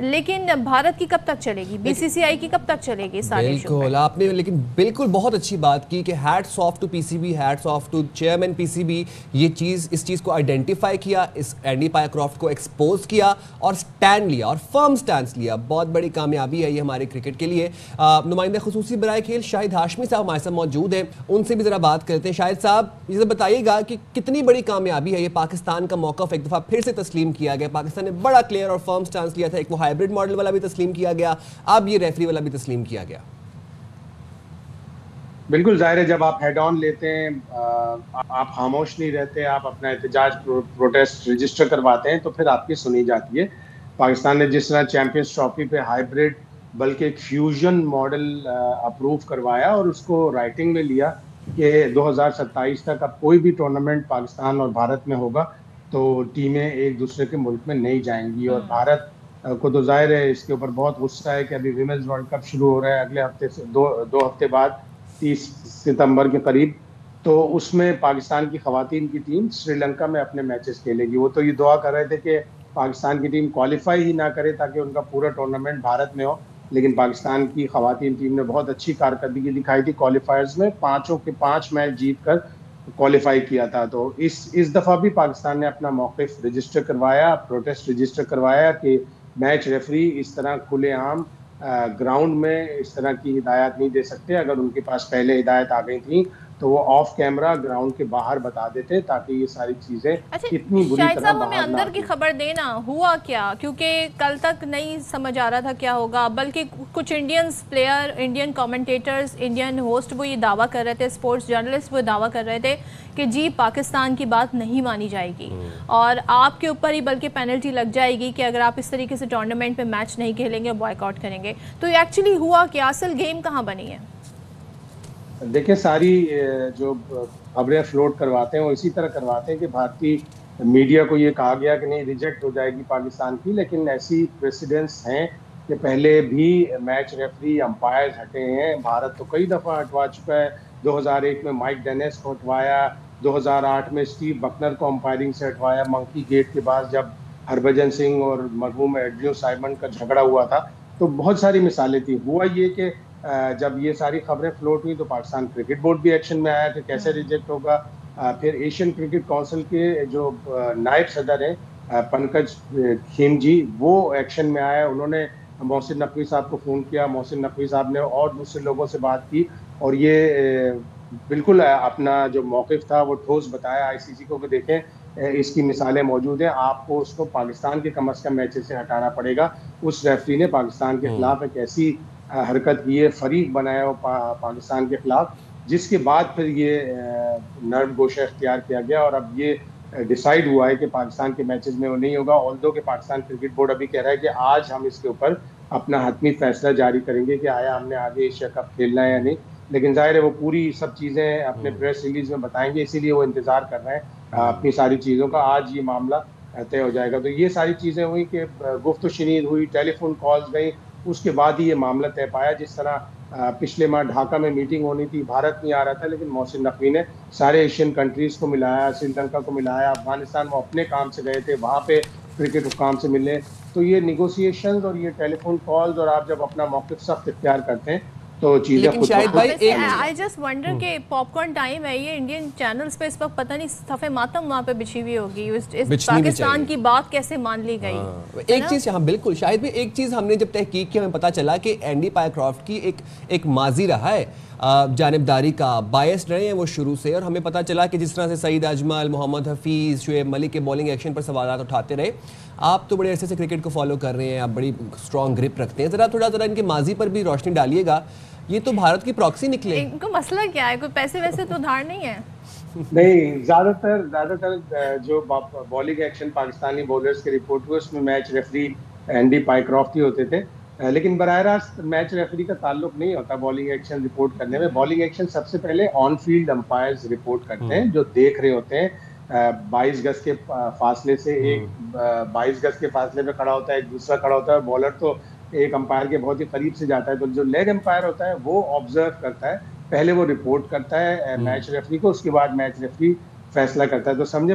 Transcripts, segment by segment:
لیکن بھارت کی کب تک چلے گی, BCCI کی کب تک چلے گی؟ بالکل آپ نے لیکن بالکل بہت اچھی بات کی کہ hats of two PCB, hats of two chairman PCB. اس چیز کو آئیڈینٹیفائی کیا, اس اینڈی پائیکرافٹ کو ایکسپوز کیا اور سٹینڈ لیا اور فرم سٹینڈز لیا. بہت بڑی کامیابی ہے یہ ہمارے کرکٹ کے لیے. نمائندہ خصوصی برائے کھیل شاہد ہاشمی صاحب ہمارے ساتھ موجود ہیں, ان سے بھی ذرا بات کرتے ہیں. شاہد صاحب یہ بتائیے گا کہ کتنی بڑی کامیابی ہے یہ, پاکستان کا موقف ایک دفعہ پھر سے تسلیم کیا گیا. پاکستان نے بڑا کلیئر اور فرم سٹانس لیا تھا, ایک وہ ہائبرڈ ماڈل والا بھی تسلیم کیا گیا, اب یہ ریفری والا بھی تسلیم کیا گیا. بالکل ظاہر ہے, جب آپ ہیڈ آن لیتے ہیں, آپ خاموش نہیں رہتے, آپ اپنا احتجاج پروٹیسٹ رجسٹر کرواتے ہیں تو پھر آپ کی سنی جاتی ہے. پاکستان نے جس طرح چیمپئنز ٹرافی پہ ہائبرڈ بلکہ ایک فیوژن ماڈل اپروو کروایا اور اس کو رائٹنگ میں لیا کہ 2027 تک اب کوئی بھی ٹورنامنٹ پاکستان اور بھارت میں ہوگا تو ٹیمیں ایک دوسرے کے ملک میں نہیں جائیں گی. اور بھارت کو تو ظاہر ہے اس کے اوپر بہت غصہ ہے کہ ابھی ویمنز ورلڈ کپ شروع ہو رہا ہے اگلے ہفتے سے, دو ہفتے بعد 30 ستمبر کے قریب. تو اس میں پاکستان کی خواتین کی ٹیم سری لنکا میں اپنے میچز کھیلے گی. وہ تو یہ دعا کر رہے تھے کہ پاکستان کی ٹیم کوالیفائی ہی نہ کرے تاکہ ان کا پورا ٹورنامنٹ بھارت میں ہو, لیکن پاکستان کی خواتین ٹیم نے بہت اچھی کارکردگی دکھائی تھی. کوالیفائرز میں 5 کے 5 میچ جیت کر کوالیفائی کیا تھا. تو اس دفعہ بھی پاکستان نے اپنا موقف رجسٹر کروایا, پروٹیسٹ رجسٹر کروایا کہ میچ ریفری اس طرح کھلے عام گراؤنڈ میں اس طرح کی ہدایات نہیں دے سکتے. اگر ان کے پاس پہلے ہدایت آ گئی تھیں تو وہ آف کیمرہ گراؤنڈ کے باہر بتا دیتے تاکہ یہ ساری چیزیں اتنی بری طرح ہمیں اندر کی خبر دینا ہوا کیا, کیونکہ کل تک نہیں سمجھ آ رہا تھا کیا ہوگا, بلکہ کچھ Indians player, Indian commentators, Indian host وہ یہ دعویٰ کر رہے تھے, اسپورٹس جرنلسٹ وہ دعویٰ کر رہے تھے کہ جی پاکستان کی بات نہیں مانی جائے گی اور آپ کے اوپر ہی بلکہ پینلٹی لگ جائے گی کہ اگر آپ اس طریقے سے ٹورنامنٹ پہ میچ نہیں کھیلیں گے, بوائے کاٹ کریں گے. تو یہ ایکچولی ہوا کہ اصل گیم کہاں بنی ہے؟ دیکھیں ساری جو خبریں فلوٹ کرواتے ہیں وہ اسی طرح کرواتے ہیں کہ بھارتی میڈیا کو یہ کہا گیا کہ نہیں ریجیکٹ ہو جائے گی پاکستان کی, لیکن ایسی پریسیڈنٹس ہیں کہ پہلے بھی میچ ریفری امپائرز ہٹے ہیں. بھارت تو کئی دفعہ ہٹوا چکا ہے, 2001 میں مائک ڈینیس کو ہٹوایا, 2008 میں اسٹیو بکنر کو امپائرنگ سے ہٹوایا منکی گیٹ کے بعد جب ہربھجن سنگھ اور مرحوم ایڈریو سائمن کا جھگڑا ہوا تھا. تو بہت ساری مثالیں تھیں. ہوا یہ کہ جب یہ ساری خبریں فلوٹ ہوئی تو پاکستان کرکٹ بورڈ بھی ایکشن میں آیا کہ کیسے ریجیکٹ ہوگا. پھر ایشین کرکٹ کونسل کے جو نائب صدر ہیں پنکج کھیم جی, وہ ایکشن میں آئے. انہوں نے محسن نقوی صاحب کو فون کیا, محسن نقوی صاحب نے اور دوسرے لوگوں سے بات کی اور یہ بالکل اپنا جو موقف تھا وہ ٹھوس بتایا ICC کو کہ دیکھیں اس کی مثالیں موجود ہیں, آپ کو اس کو پاکستان کے کم از کم میچز سے ہٹانا پڑے گا. اس ریفری نے پاکستان کے خلاف ایک ایسی حرکت کی ہے, فریق بنایا ہو پاکستان کے خلاف, جس کے بعد پھر یہ نرم گوشہ اختیار کیا گیا اور اب یہ ڈیسائیڈ ہوا ہے کہ پاکستان کے میچز میں وہ نہیں ہوگا. آلدو کہ پاکستان کرکٹ بورڈ ابھی کہہ رہا ہے کہ آج ہم اس کے اوپر اپنا حتمی فیصلہ جاری کریں گے کہ آیا ہم نے آگے ایشیا کپ کھیلنا ہے یا نہیں, لیکن ظاہر ہے وہ پوری سب چیزیں اپنے پریس ریلیز میں بتائیں گے, اسی لیے وہ انتظار کر رہے ہیں اپنی ساری چیزوں کا. آج یہ معاملہ طے ہو جائے گا. تو یہ ساری چیزیں ہوئی کہ گفت و شنید ہوئی, ٹیلی فون کالز گئیں, اس کے بعد ہی یہ معاملہ طے پایا. جس طرح پچھلے ماہ ڈھاکہ میں میٹنگ ہونی تھی, بھارت نہیں آ رہا تھا, لیکن محسن نقوی نے سارے ایشین کنٹریز کو ملایا, سری لنکا کو ملایا, افغانستان وہ اپنے کام سے گئے تھے, وہاں پہ کرکٹ حکام سے ملے. تو یہ نیگوسیشنز اور یہ ٹیلی فون کالز اور آپ جب اپنا موقف سخت اختیار کرتے ہیں تو چیزیں خود آئی جسٹ ونڈر کہ پاپ کارن ٹائم ہے یہ, انڈین چینلز پہ اس وقت پتہ نہیں صفحہ ماتم وہاں پہ بچھی ہوئی ہوگی, پاکستان کی بات کیسے مان لی گئی. ایک چیز یہاں بالکل شاید بھی ایک چیز ہم نے جب تحقیق کی ہمیں پتہ چلا کہ اینڈی پائیکرافٹ کی ایک ماضی رہا ہے جانبداری کا, بائسڈ رہے ہیں وہ شروع سے, اور ہمیں پتہ چلا کہ جس طرح سے سعید اجمل, محمد حفیظ, شعیب ملک کے بولنگ ایکشن پر سوالات اٹھاتے رہے. آپ تو بڑے عرصے سے کرکٹ کو فالو کر رہے ہیں, آپ بڑی اسٹرانگ گرپ رکھتے ہیں, ذرا ان کے ماضی پر بھی روشنی ڈالیے گا. یہ تو بھارت کی پراکسی نکلے, ان کو مسئلہ کیا ہے, کوئی پیسے ویسے تو ادھار نہیں ہے؟ نہیں, زیادہ تر جو بالنگ ایکشن پاکستانی بولرز کے رپورٹ ہوئے اس میں میچ ریفری اینڈی پائیکرافٹ ہی ہوتے تھے, لیکن براہ راست میچ ریفری کا تعلق نہیں ہوتا بالنگ ایکشن رپورٹ کرنے میں. بالنگ ایکشن سب سے پہلے آن فیلڈ امپائرز رپورٹ کرتے ہیں جو دیکھ رہے ہوتے ہیں. 22 گز کے فاصلے سے ایک 22 گز کے فاصلے پہ کھڑا ہوتا ہے, ایک دوسرا کھڑا ہوتا ہے. بالر تو ایک امپائر کے بہت ہی قریب سے جاتا ہے, تو جو لیگ امپائر ہوتا ہے وہ آبزرو کرتا ہے, پہلے وہ رپورٹ کرتا ہے میچ ریفری کو, اس کے بعد میچ ریفری فیصلہ کرتا ہے. تو سمجھے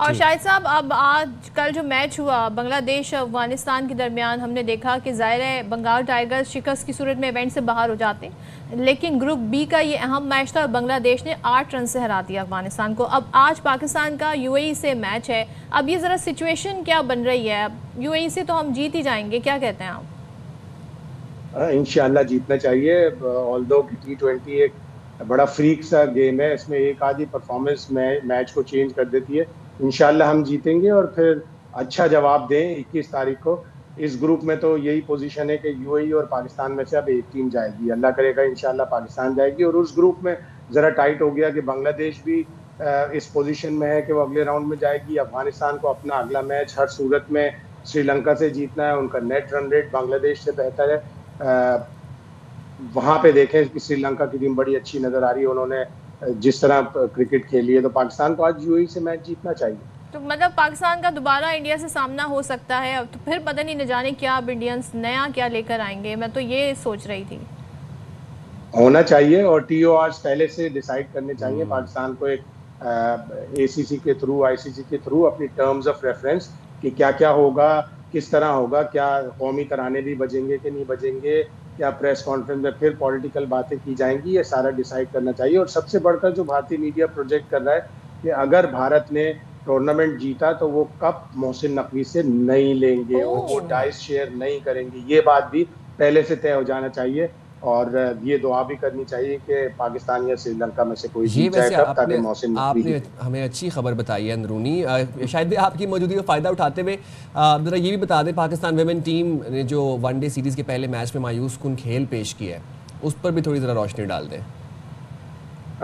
اور شاہد صاحب اب آج کل جو میچ ہوا بنگلہ دیش افغانستان کے درمیان، ہم نے دیکھا کہ ظاہر ہے بنگال ٹائیگرز شکست کی صورت میں ایونٹ سے باہر ہو جاتے ہیں، لیکن گروپ بی کا یہ اہم میچ تھا اور بنگلہ دیش نے 8 رن سے ہرا دیا افغانستان کو۔ اب آج پاکستان کا یو اے ای سے میچ ہے، اب یہ ذرا سچویشن کیا بن رہی ہے؟ اب یو اے ای سے تو ہم جیت ہی جائیں گے، کیا کہتے ہیں آپ؟ انشاءاللہ جیتنا چاہیے، آلدو کہ T20 ایک بڑا فریک سا گیم ہے، اس میں ایک آدھی پرفارمنس میچ کو چینج کر دیتی ہے۔ انشاءاللہ ہم جیتیں گے اور پھر اچھا جواب دیں 21 تاریخ کو۔ اس گروپ میں تو یہی پوزیشن ہے کہ یو اے ای اور پاکستان میں سے اب ایک ٹیم جائے گی، اللہ کرے گا انشاءاللہ پاکستان جائے گی۔ اور اس گروپ میں ذرا ٹائٹ ہو گیا کہ بنگلہ دیش بھی اس پوزیشن میں ہے کہ وہ اگلے راؤنڈ میں جائے گی۔ افغانستان کو اپنا اگلا میچ ہر صورت میں سری لنکا سے جیتنا ہے، ان کا نیٹ رن ریٹ بنگلہ دیش سے بہتر ہے۔ وہاں پہ دیکھیں کہ سری لنکا کی ٹیم بڑی اچھی نظر آ رہی ہے، انہوں نے جس طرح کرکٹ کھیلی ہے، تو پاکستان کو آج یو اے ای سے میچ جیتنا چاہیے۔ تو مطلب پاکستان کا دوبارہ انڈیا سے سامنا ہو سکتا ہے، تو پھر پتہ نہیں نہ جانے کیا اب انڈینز نیا کیا لے کر آئیں گے، میں تو یہ سوچ رہی تھی۔ ہونا چاہیے اور ٹی او آرز پہلے سے ڈیسائیڈ کرنے چاہیے پاکستان کو، ایک اے سی سی کے تھرو، آئی سی سی کے تھرو اپنی ٹرمز آف ریفرنس کہ کیا کیا ہوگا، کس طرح ہوگا، کیا قومی ترانے بھی بجیں گے کہ نہیں بجیں گے، کیا پریس کانفرنس میں پھر پولیٹیکل باتیں کی جائیں گی، یہ سارا ڈیسائیڈ کرنا چاہیے۔ اور سب سے بڑھ کر جو بھارتی میڈیا پروجیکٹ کر رہا ہے کہ اگر بھارت نے ٹورنامنٹ جیتا تو وہ کپ محسن نقوی سے نہیں لیں گے، وہ ڈائس شیئر نہیں کریں گے، یہ بات بھی پہلے سے طے ہو جانا چاہیے۔ اور یہ دعا بھی کرنی چاہیے کہ پاکستان یا سری لنکا میں سے کوئی جیت جائے کب، تاکہ محسن نقوی آپ نے ہمیں اچھی خبر بتائی ہے اندرونی، شاید بھی آپ کی موجودگی کا فائدہ اٹھاتے ہوئے ذرا یہ بھی بتا دیں، پاکستان ویمن ٹیم نے جو ون ڈے سیریز کے پہلے میچ میں مایوس کن کھیل پیش کیا ہے، اس پر بھی تھوڑی ذرا روشنی ڈال دیں۔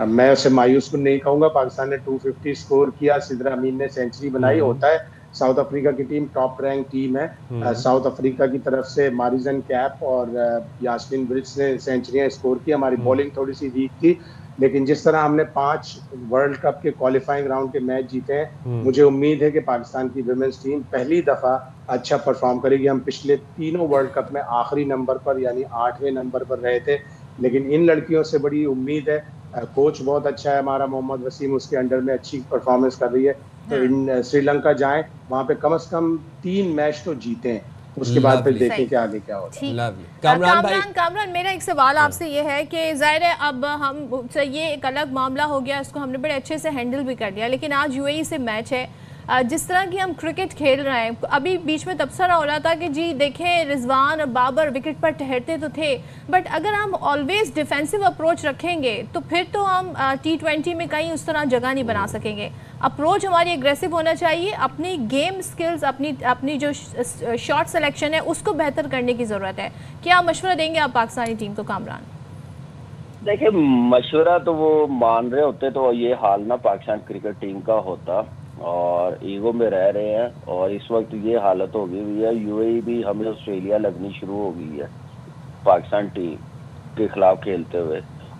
میں اسے مایوس کن نہیں کہوں گا، پاکستان نے 250 سکور کیا، سدرا امین نے سینچری بنائی، ہوتا ہے۔ ساؤتھ افریقہ کی ٹیم ٹاپ رینک ٹیم ہے، ساؤتھ افریقہ کی طرف سے ماریزن کیپ اور یاسمین برچ نے سینچریاں اسکور کی، ہماری بولنگ تھوڑی سی ویک تھی، لیکن جس طرح ہم نے 5 ورلڈ کپ کے کوالیفائنگ راؤنڈ کے میچ جیتے ہیں، مجھے امید ہے کہ پاکستان کی ویمنز ٹیم پہلی دفعہ اچھا پرفارم کرے گی۔ ہم پچھلے تینوں ورلڈ کپ میں آخری نمبر پر یعنی 8ویں نمبر پر رہے تھے، لیکن ان لڑکیوں سے بڑی امید ہے۔ کوچ بہت اچھا ہے ہمارا محمد وسیم، اس کے انڈر میں اچھی پرفارمنس کر رہی ہے، تو سری لنکا جائیں، وہاں پہ کم از کم 3 میچ تو جیتے ہیں، اس کے بعد پھر دیکھیں کہ آگے کیا ہوتا ہے۔ کامران میرا ایک سوال آپ سے یہ ہے کہ ظاہر ہے اب ہم یہ ایک الگ معاملہ ہو گیا، اس کو ہم نے بڑے اچھے سے ہینڈل بھی کر لیا، لیکن آج یو اے ای سے میچ ہے، جس طرح کی ہم کرکٹ کھیل رہے ہیں، ابھی بیچ میں تبصرہ ہو رہا تھا کہ جی دیکھیں رضوان اور بابر وکٹ پر ٹھہرتے تو تھے، بٹ اگر ہم آلویز ڈیفینسو اپروچ رکھیں گے تو پھر تو ہم T20 میں کہیں اس طرح جگہ نہیں بنا سکیں گے۔ اپروچ ہماری اگریسو ہونا چاہیے، اپنی گیم سکلز، اپنی جو شاٹ سلیکشن ہے اس کو بہتر کرنے کی ضرورت ہے۔ کیا مشورہ دیں گے آپ پاکستانی ٹیم کو کامران؟ دیکھیں مشورہ تو وہ مان رہے ہوتے تو یہ حال نہ پاکستان کرکٹ ٹیم کا ہوتا، اور ایگو میں رہ رہے ہیں، اور اس وقت یہ حالت ہو گئی ہوئی ہے، یو اے ای بھی ہمیں آسٹریلیا لگنی شروع ہو گئی ہے پاکستان ٹیم کے خلاف کھیلتے ہوئے،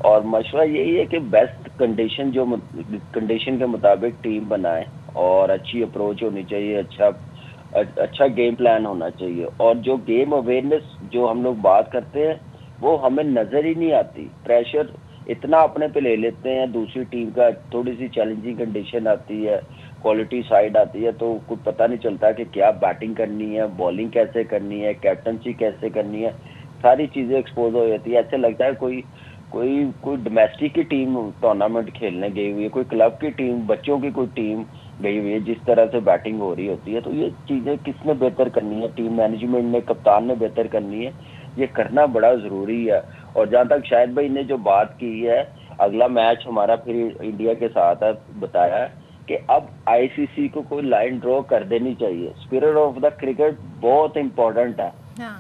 اور مشورہ یہی ہے کہ بیسٹ کنڈیشن کے مطابق ٹیم بنائیں، اور اچھی اپروچ ہونی چاہیے، اچھا گیم پلان ہونا چاہیے، اور جو گیم اویئرنیس جو ہم لوگ بات کرتے ہیں وہ ہمیں نظر ہی نہیں آتی۔ پریشر اتنا اپنے پہ لے لیتے ہیں، دوسری ٹیم کا تھوڑی سی چیلنجنگ کنڈیشن آتی ہے، کوالٹی سائیڈ آتی ہے، تو کچھ پتہ نہیں چلتا کہ کیا بیٹنگ کرنی ہے، بالنگ کیسے کرنی ہے، کیپٹنسی کیسے کرنی ہے، ساری چیزیں ایکسپوز ہو جاتی ہے۔ ایسے لگتا ہے کوئی ڈومیسٹک کی ٹیم ٹورنامنٹ کھیلنے گئی ہوئی ہے، کوئی کلب کی ٹیم، بچوں کی کوئی ٹیم گئی ہوئی ہے، جس طرح سے بیٹنگ ہو رہی ہوتی ہے۔ تو یہ چیزیں کس نے بہتر کرنی ہے؟ ٹیم مینجمنٹ نے، کپتان نے بہتر کرنی ہے، یہ کرنا بڑا ضروری ہے۔ اور جہاں تک شاہد بھائی نے جو بات کی ہے، اگلا میچ ہمارا پھر انڈیا کے ساتھ ہے، بتایا ہے کہ اب آئی سی سی کو کوئی لائن ڈرا کر دینی چاہیے۔ اسپرٹ آف دا کرکٹ بہت امپورٹنٹ ہے،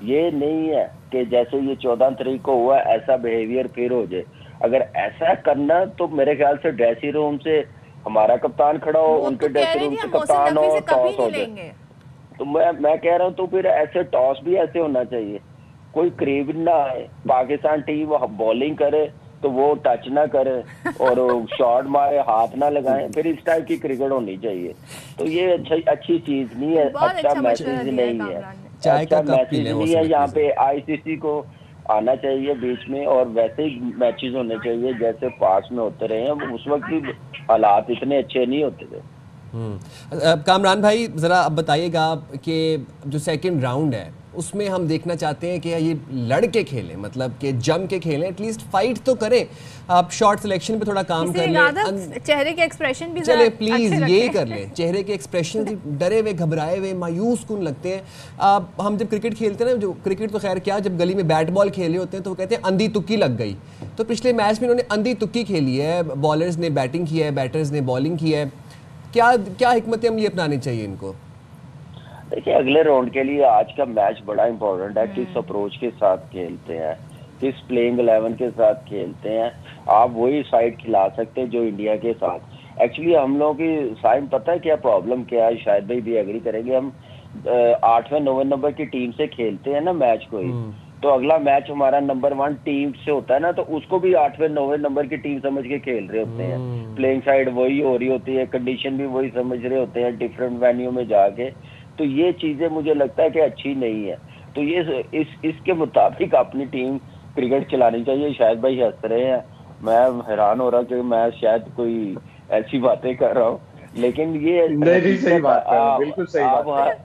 یہ نہیں ہے کہ جیسے یہ 14 تاریخ کو ہوا ایسا بیہیویئر پھر ہو جائے۔ اگر ایسا کرنا تو میرے خیال سے ڈریسنگ روم سے ہمارا کپتان کھڑا ہو، ان کے ڈریسنگ روم سے کپتان ہو، ٹاس ہو جائے۔ تو میں کہہ رہا ہوں تو پھر ایسے ٹاس بھی ایسے ہونا چاہیے، کوئی قریب نہ آئے، پاکستان ٹیم بالنگ کرے تو وہ ٹچ نہ کرے اور شاٹ مارے ہاتھ نہ لگائیں، پھر اس ٹائپ کی کرکٹ ہونی چاہیے۔ تو یہ اچھی چیز نہیں ہے، اچھا میسج نہیں ہے، اچھا میسج نہیں ہے۔ یہاں پہ آئی سی سی کو آنا چاہیے بیچ میں، اور ویسے ہی میچز ہونے چاہیے جیسے پاس میں ہوتے رہے ہیں۔ اس وقت بھی حالات اتنے اچھے نہیں ہوتے تھے۔ کامران بھائی ذرا اب بتائیے گا کہ جو سیکنڈ راؤنڈ ہے اس میں ہم دیکھنا چاہتے ہیں کہ یہ لڑ کے کھیلیں, مطلب کہ جم کے کھیلیں, ایٹ لیسٹ فائٹ تو کریں, آپ شارٹ سلیکشن پہ تھوڑا کام کر لیں, چہرے کے ایکسپریشن بھی چلے پلیز یہی کر لیں, چہرے کے ایکسپریشن ڈرے ہوئے گھبرائے ہوئے مایوس کن لگتے ہیں. ہم جب کرکٹ کھیلتے ہیں نا, جو کرکٹ تو خیر کیا, جب گلی میں بیٹ بال کھیلے ہوتے ہیں تو وہ کہتے ہیں اندھی تکی لگ گئی. تو پچھلے میچ میں انہوں نے اندھی تکی کھیلی ہے, بالرز نے بیٹنگ کی ہے, بیٹرز نے بالنگ کی ہے. کیا حکمت عملی اپنانی چاہیے ان کو؟ دیکھیے اگلے راؤنڈ کے لیے آج کا میچ بڑا امپورٹنٹ ہے, کس اپروچ کے ساتھ کھیلتے ہیں, کس پلینگ 11 کے ساتھ کھیلتے ہیں. آپ وہی سائڈ کھلا سکتے ہیں جو انڈیا کے ساتھ. ایکچولی ہم لوگوں کی سائن پتہ ہے کیا پرابلم کیا ہے, شاید بھائی بھی ایگری کریں گے, ہم 8ویں 9ویں نمبر کی ٹیم سے کھیلتے ہیں نا میچ کو ہی, تو اگلا میچ ہمارا نمبر 1 ٹیم سے ہوتا ہے نا, تو اس کو بھی 8ویں 9ویں نمبر کی ٹیم سمجھ کے کھیل رہے ہوتے ہیں. پلینگ سائڈ وہی ہو رہی ہوتی ہے, کنڈیشن بھی وہی سمجھ رہے ہوتے ہیں ڈفرینٹ وینیو میں جا کے. تو یہ چیزیں مجھے لگتا ہے کہ اچھی نہیں ہے. تو یہ اس کے مطابق اپنی ٹیم کرکٹ چلانی چاہیے. شاید بھائی ہنس رہے ہیں, میں حیران ہو رہا کہ میں شاید کوئی ایسی باتیں کر رہا ہوں, لیکن یہ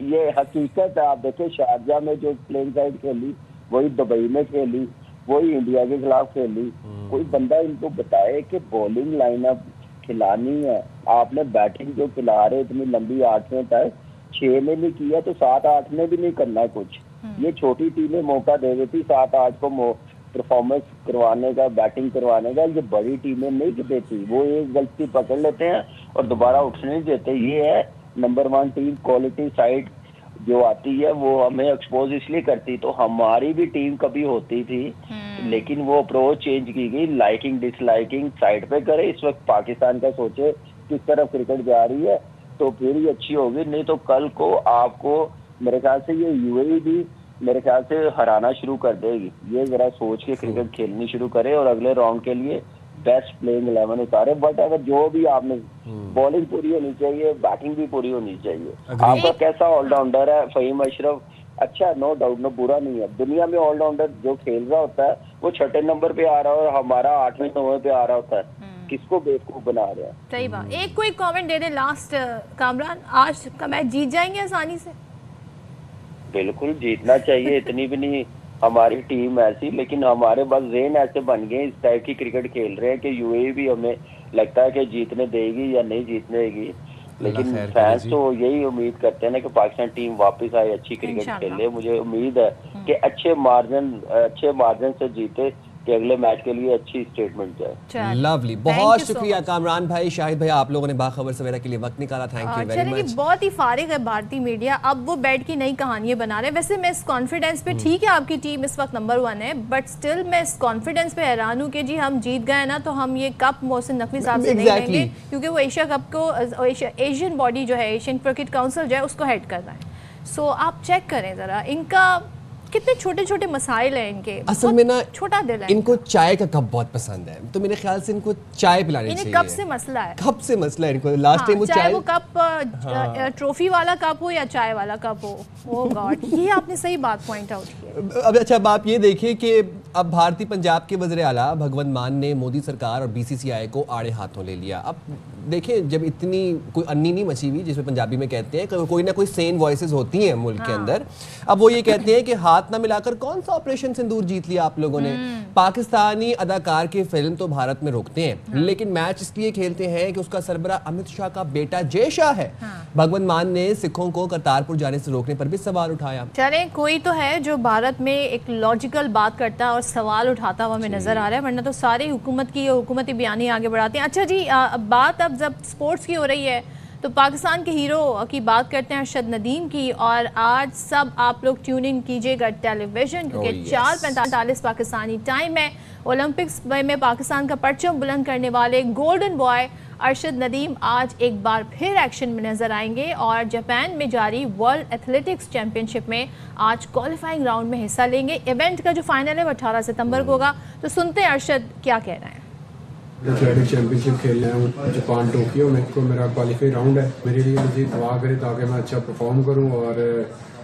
یہ حقیقت ہے. آپ دیکھیں شارجہ میں جو پلینگ سائڈ کھیلی وہی دبئی میں کھیلی, وہی انڈیا کے خلاف کھیلی. کوئی بندہ ان کو بتائے کہ بولنگ لائن اپ کھلانی ہے, آپ نے بیٹنگ جو کھلا رہے اتنی لمبی 8ویں تک 6 میں نہیں کیا تو 7-8 میں بھی نہیں کرنا کچھ. یہ چھوٹی ٹیمیں موقع دے دیتی 7-8 کو پرفارمنس کروانے کا, بیٹنگ کروانے کا. یہ بڑی ٹیمیں نہیں دیتی, وہ ایک غلطی پکڑ لیتے ہیں اور دوبارہ اٹھنے نہیں دیتے. یہ ہے نمبر 1 ٹیم کوالٹی سائڈ جو آتی ہے وہ ہمیں ایکسپوز اس لیے کرتی. تو ہماری بھی ٹیم کبھی ہوتی تھی, لیکن وہ اپروچ چینج کی گئی, لائکنگ ڈس لائکنگ سائڈ پہ کرے. اس وقت پاکستان کا سوچے کس طرف کرکٹ جا رہی ہے تو پھر ہی اچھی ہوگی. نہیں تو کل کو آپ کو میرے خیال سے یہ یو اے ای بھی میرے خیال سے ہرانا شروع کر دے گی. یہ ذرا سوچ کے کرکٹ کھیلنی شروع کرے اور اگلے راؤنڈ کے لیے بیسٹ پلینگ 11 اتارے. بٹ اگر جو بھی آپ نے بالنگ پوری ہونی چاہیے, بیٹنگ بھی پوری ہونی چاہیے. آپ کا کیسا آل راؤنڈر ہے فہیم اشرف, اچھا نو ڈاؤٹ, نو برا نہیں ہے. دنیا میں آل راؤنڈر جو کھیل رہا ہوتا ہے وہ 6 نمبر پہ آ رہا ہے اور ہمارا 8ویں 9ویں پہ آ رہا ہوتا ہے. کس کو بیوقوف بنا رہا ہے. صحیح بات. ایک کوئی کامنٹ دے دیں لاسٹ کامران, آج کا میچ جیت جائیں گے آسانی سے؟ بالکل جیتنا چاہیے, اتنی بھی نہیں ہماری ٹیم ایسی, لیکن ہمارے پاس ذہن ایسے بن گئے اس ٹائپ کی کرکٹ کھیل رہے ہیں کہ یو اے بھی ہمیں لگتا ہے کہ جیتنے دے گی یا نہیں جیتنے دے گی. لیکن فینس تو یہی امید کرتے ہیں نا کہ پاکستان ٹیم واپس آئے, اچھی کرکٹ کھیلے. مجھے امید ہے کہ اچھے مارجن سے جیتے کہ اگلے میچ کے لیے اچھی اسٹیٹمنٹ جائے. لولی, بہت شکریہ کامران بھائی, شاہد بھائی, آپ لوگوں نے باخبر سویرا کے لیے وقت نکالا. تھینک یو ویری مچ. بہت ہی فارغ ہے بھارتی میڈیا, اب وہ بیٹ کی نئی کہانیاں بنا رہے ہیں. ویسے میں اس کانفیڈنس پہ, ٹھیک ہے آپ کی ٹیم اس وقت نمبر 1 ہے, بٹ سٹل میں اس کانفیڈنس پہ حیران ہوں کہ جی ہم جیت گئے نا تو ہم یہ کپ محسن نقوی صاحب سے نہیں لیں گے, کیونکہ وہ ایشیا کپ کو, ایشین باڈی جو ہے, ایشین کرکٹ کاؤنسل جو ہے, اس کو ہیڈ کر رہا ہے. سو آپ چیک کریں ذرا, ان کا کتنے چھوٹے چھوٹے مسائل ہیں ان کے. اصل میں نا چھوٹا دل ہے, ان کو چائے کا کپ بہت پسند ہے, تو میرے خیال سے ان کو چائے پلانی چاہیے. کب سے مسئلہ ہے, کب سے مسئلہ ہے ان کو. لاسٹ ٹائم وہ چاہے وہ کپ ٹرافی والا کپ ہو یا چائے والا کپ ہو. او گاڈ, یہ آپ نے صحیح بات پوائنٹ آؤٹ کی. اب اچھا, اب آپ یہ دیکھیں کہ اب بھارتی پنجاب کے وزیر اعلیٰ بھگونت مان نے مودی سرکار اور بی سی سی آئی کو آڑے ہاتھوں لے لیا. اب دیکھیں, جب اتنی کوئی انی نہیں مچی ہوئی, جس میں پنجابی میں کہتے ہیں کہ کوئی نہ کوئی سین وائسز ہوتی ہیں ملک کے اندر, اب وہ یہ کہتے ہیں کہ ہاتھ نہ ملا کر کون سا آپریشن سندور جیت لیا آپ لوگوں نے. پاکستانی اداکار کی فلم تو بھارت میں روکتے ہیں, لیکن میچ اس لیے کھیلتے ہیں کہ اس کا سربراہ امت شاہ کا بیٹا جے شاہ ہے. بھگونت مان نے سکھوں کو کرتارپور جانے سے روکنے پر بھی سوال اٹھایا. چلیں, کوئی تو ہے جو بھارت میں ایک لاجیکل بات کرتا اور سوال اٹھاتا ہوا ہمیں نظر آ رہا ہے, ورنہ تو سارے حکومت کی حکومتی بیانی آگے بڑھاتے ہیں. اچھا جی, بات اب جب سپورٹس کی ہو رہی ہے تو پاکستان کے ہیرو کی بات کرتے ہیں, ارشد ندیم کی. اور آج سب آپ لوگ ٹیوننگ کیجئے گا ٹیلی ویژن, کیونکہ 4:45 پاکستانی ٹائم ہے. اولمپکس میں پاکستان کا پرچم بلند کرنے والے گولڈن بوائے ارشد ندیم آج ایک بار پھر ایکشن میں نظر آئیں گے, اور جاپان میں جاری ورلڈ ایتھلیٹکس چیمپئن شپ میں آج کوالیفائنگ راؤنڈ میں حصہ لیں گے. ایونٹ کا جو فائنل ہے وہ 18 ستمبر کو ہوگا. تو سنتے ہیں ارشد کیا کہہ رہے ہیں. ایتھلیٹک چیمپئن شپ کھیلنا ہے جاپان ٹوکیو میں, کو میرا کوالیفائی راؤنڈ ہے. میرے لیے مزید دعا کرے تاکہ میں اچھا پرفارم کروں اور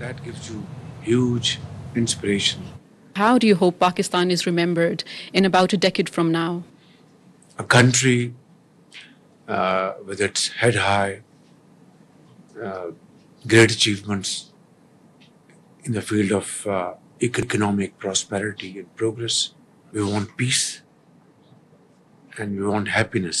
That gives you huge inspiration. How do you hope Pakistan is remembered in about a decade from now? A country with its head high, great achievements in the field of economic prosperity and progress. We want peace and we want happiness.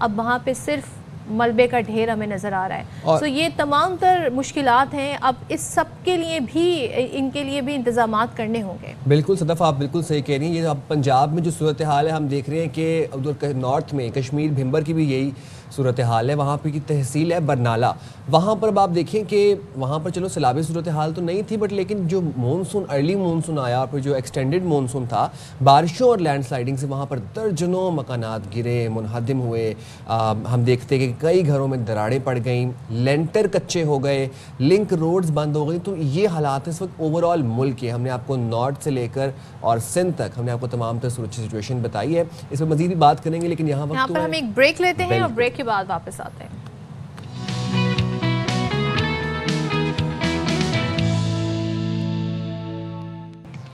اب وہاں پہ صرف ملبے کا ڈھیر ہمیں نظر آ رہا ہے. سو یہ تمام تر مشکلات ہیں. اب اس سب کے لیے بھی ان کے لیے بھی انتظامات کرنے ہوں گے. بالکل صدف آپ بالکل صحیح کہہ رہی ہیں. یہ اب پنجاب میں جو صورتحال ہے ہم دیکھ رہے ہیں کہ ادھر نارتھ میں کشمیر بھمبر کی بھی یہی صورتحال ہے. وہاں پہ کی تحصیل ہے برنالہ, وہاں پر اب آپ دیکھیں کہ وہاں پر چلو سیلابی صورتحال تو نہیں تھی, بٹ لیکن جو مونسون ارلی مونسون آیا, پھر جو ایکسٹینڈڈ مونسون تھا, بارشوں اور لینڈ سلائڈنگ سے وہاں پر درجنوں مکانات گرے, منہدم ہوئے. ہم دیکھتے کہ کئی گھروں میں دراڑیں پڑ گئیں, لینٹر کچے ہو گئے, لنک روڈز بند ہو گئی. تو یہ حالات اس وقت اوور آل ملک کے, ہم نے آپ کو نارتھ سے لے کر اور سندھ تک ہم نے آپ کو تمام تر سچویشن بتائی ہے. اس پہ مزید بھی بات کریں گے, لیکن یہاں پر ہم ایک بریک لیتے ہیں اور بریک کے بعد واپس آتے ہیں.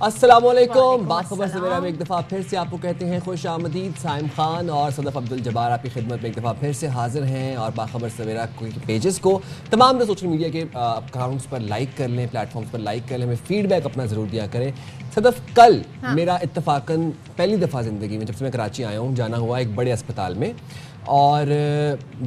السلام علیکم. باخبر سویرا میں ایک دفعہ پھر سے آپ کو کہتے ہیں خوش آمدید. سائم خان اور صدف عبد الجبار آپ کی خدمت میں ایک دفعہ پھر سے حاضر ہیں. اور باخبر سویرا پیجز کو تمام سوشل میڈیا کے اکاؤنٹس پر لائک کر لیں, پلیٹ فارمز پر لائک کر لیں, ہمیں فیڈ بیک اپنا ضرور دیا کریں. صدف کل میرا اتفاقاً پہلی دفعہ زندگی میں جب سے میں کراچی آیا ہوں جانا ہوا ایک بڑے اسپتال میں, اور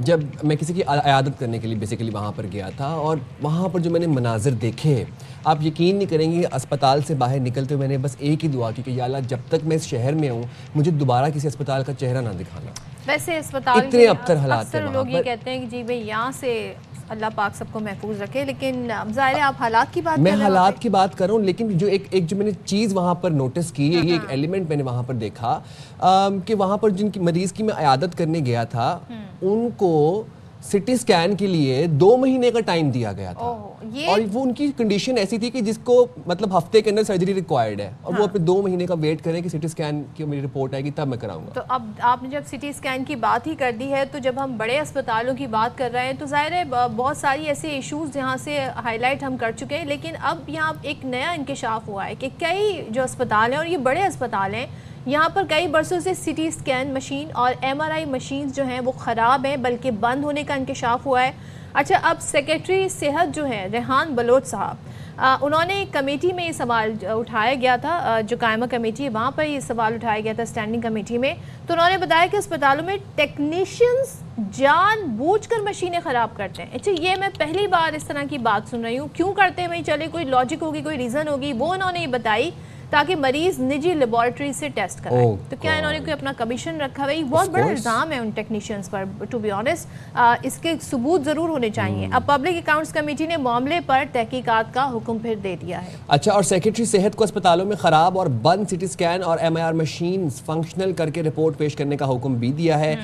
جب میں کسی کی عیادت کرنے کے لیے بیسیکلی وہاں پر گیا تھا, اور وہاں پر جو میں نے مناظر دیکھے آپ یقین نہیں کریں گے. اسپتال سے باہر نکلتے ہوئے میں نے بس ایک ہی دعا کی کہ یا اللہ جب تک میں اس شہر میں ہوں مجھے دوبارہ کسی اسپتال کا چہرہ نہ دکھانا. ویسے اسپتال اتنے ابتر حالات اکثر لوگ یہ کہتے ہیں کہ جی بھئی یہاں سے اللہ پاک سب کو محفوظ رکھے, لیکن ظاہر ہے آپ حالات کی بات کر رہے ہیں. میں حالات کی بات کر رہا ہوں, لیکن جو ایک جو میں نے چیز وہاں پر نوٹس کی, یہ ایک ایلیمنٹ میں نے وہاں پر دیکھا کہ وہاں پر جن کی مریض کی میں عیادت کرنے گیا تھا ان کو سٹی سکین کے لیے 2 مہینے کا ٹائم دیا گیا تھا, اور وہ ان کی کنڈیشن ایسی تھی کہ جس کو مطلب ہفتے کے اندر سرجری ریکوائرڈ ہے, اور وہ اپنے 2 مہینے کا ویٹ کریں کہ سٹی سکین کی میری رپورٹ آئے گی تب میں کراؤں گا. تو اب آپ نے جب سٹی سکین کی بات ہی کر دی ہے, تو جب ہم بڑے اسپتالوں کی بات کر رہے ہیں تو ظاہر ہے بہت ساری ایسے ایشوز جہاں سے ہائی لائٹ ہم کر چکے ہیں, لیکن اب یہاں ایک نیا انکشاف ہوا ہے کہ کئی جو اسپتال ہیں, اور یہ بڑے اسپتال ہیں, یہاں پر کئی برسوں سے سٹی سکین مشین اور ایم آر آئی مشینز جو ہیں وہ خراب ہیں, بلکہ بند ہونے کا انکشاف ہوا ہے. اچھا, اب سیکریٹری صحت جو ہیں ریحان بلوچ صاحب, انہوں نے کمیٹی میں یہ سوال اٹھایا گیا تھا, جو قائمہ کمیٹی ہے وہاں پر یہ سوال اٹھایا گیا تھا اسٹینڈنگ کمیٹی میں, تو انہوں نے بتایا کہ اسپتالوں میں ٹیکنیشینز جان بوجھ کر مشینیں خراب کرتے ہیں. اچھا, یہ میں پہلی بار اس طرح کی بات سن رہی ہوں. کیوں کرتے ہیں بھائی, چلے کوئی لاجک ہوگی, کوئی ریزن ہوگی, وہ انہوں نے یہ بتائی تاکہ مریض نجی لیبارٹری سے ٹیسٹ کرائے. تو کیا انہوں نے کوئی اپنا کمیشن رکھا ہے؟ بہت بڑا الزام ہے ان ٹیکنیشینز پر, ٹو بی آنیسٹ اس کے ثبوت ضرور ہونے چاہیے. اب پبلک اکاؤنٹس کمیٹی نے معاملے پر تحقیقات کا حکم پھر دے دیا ہے. اچھا, اور سیکریٹری صحت کو اسپتالوں میں خراب اور بند سٹی سکین اور M I R machines functional کر کے رپورٹ پیش کرنے کا حکم بھی دیا ہے.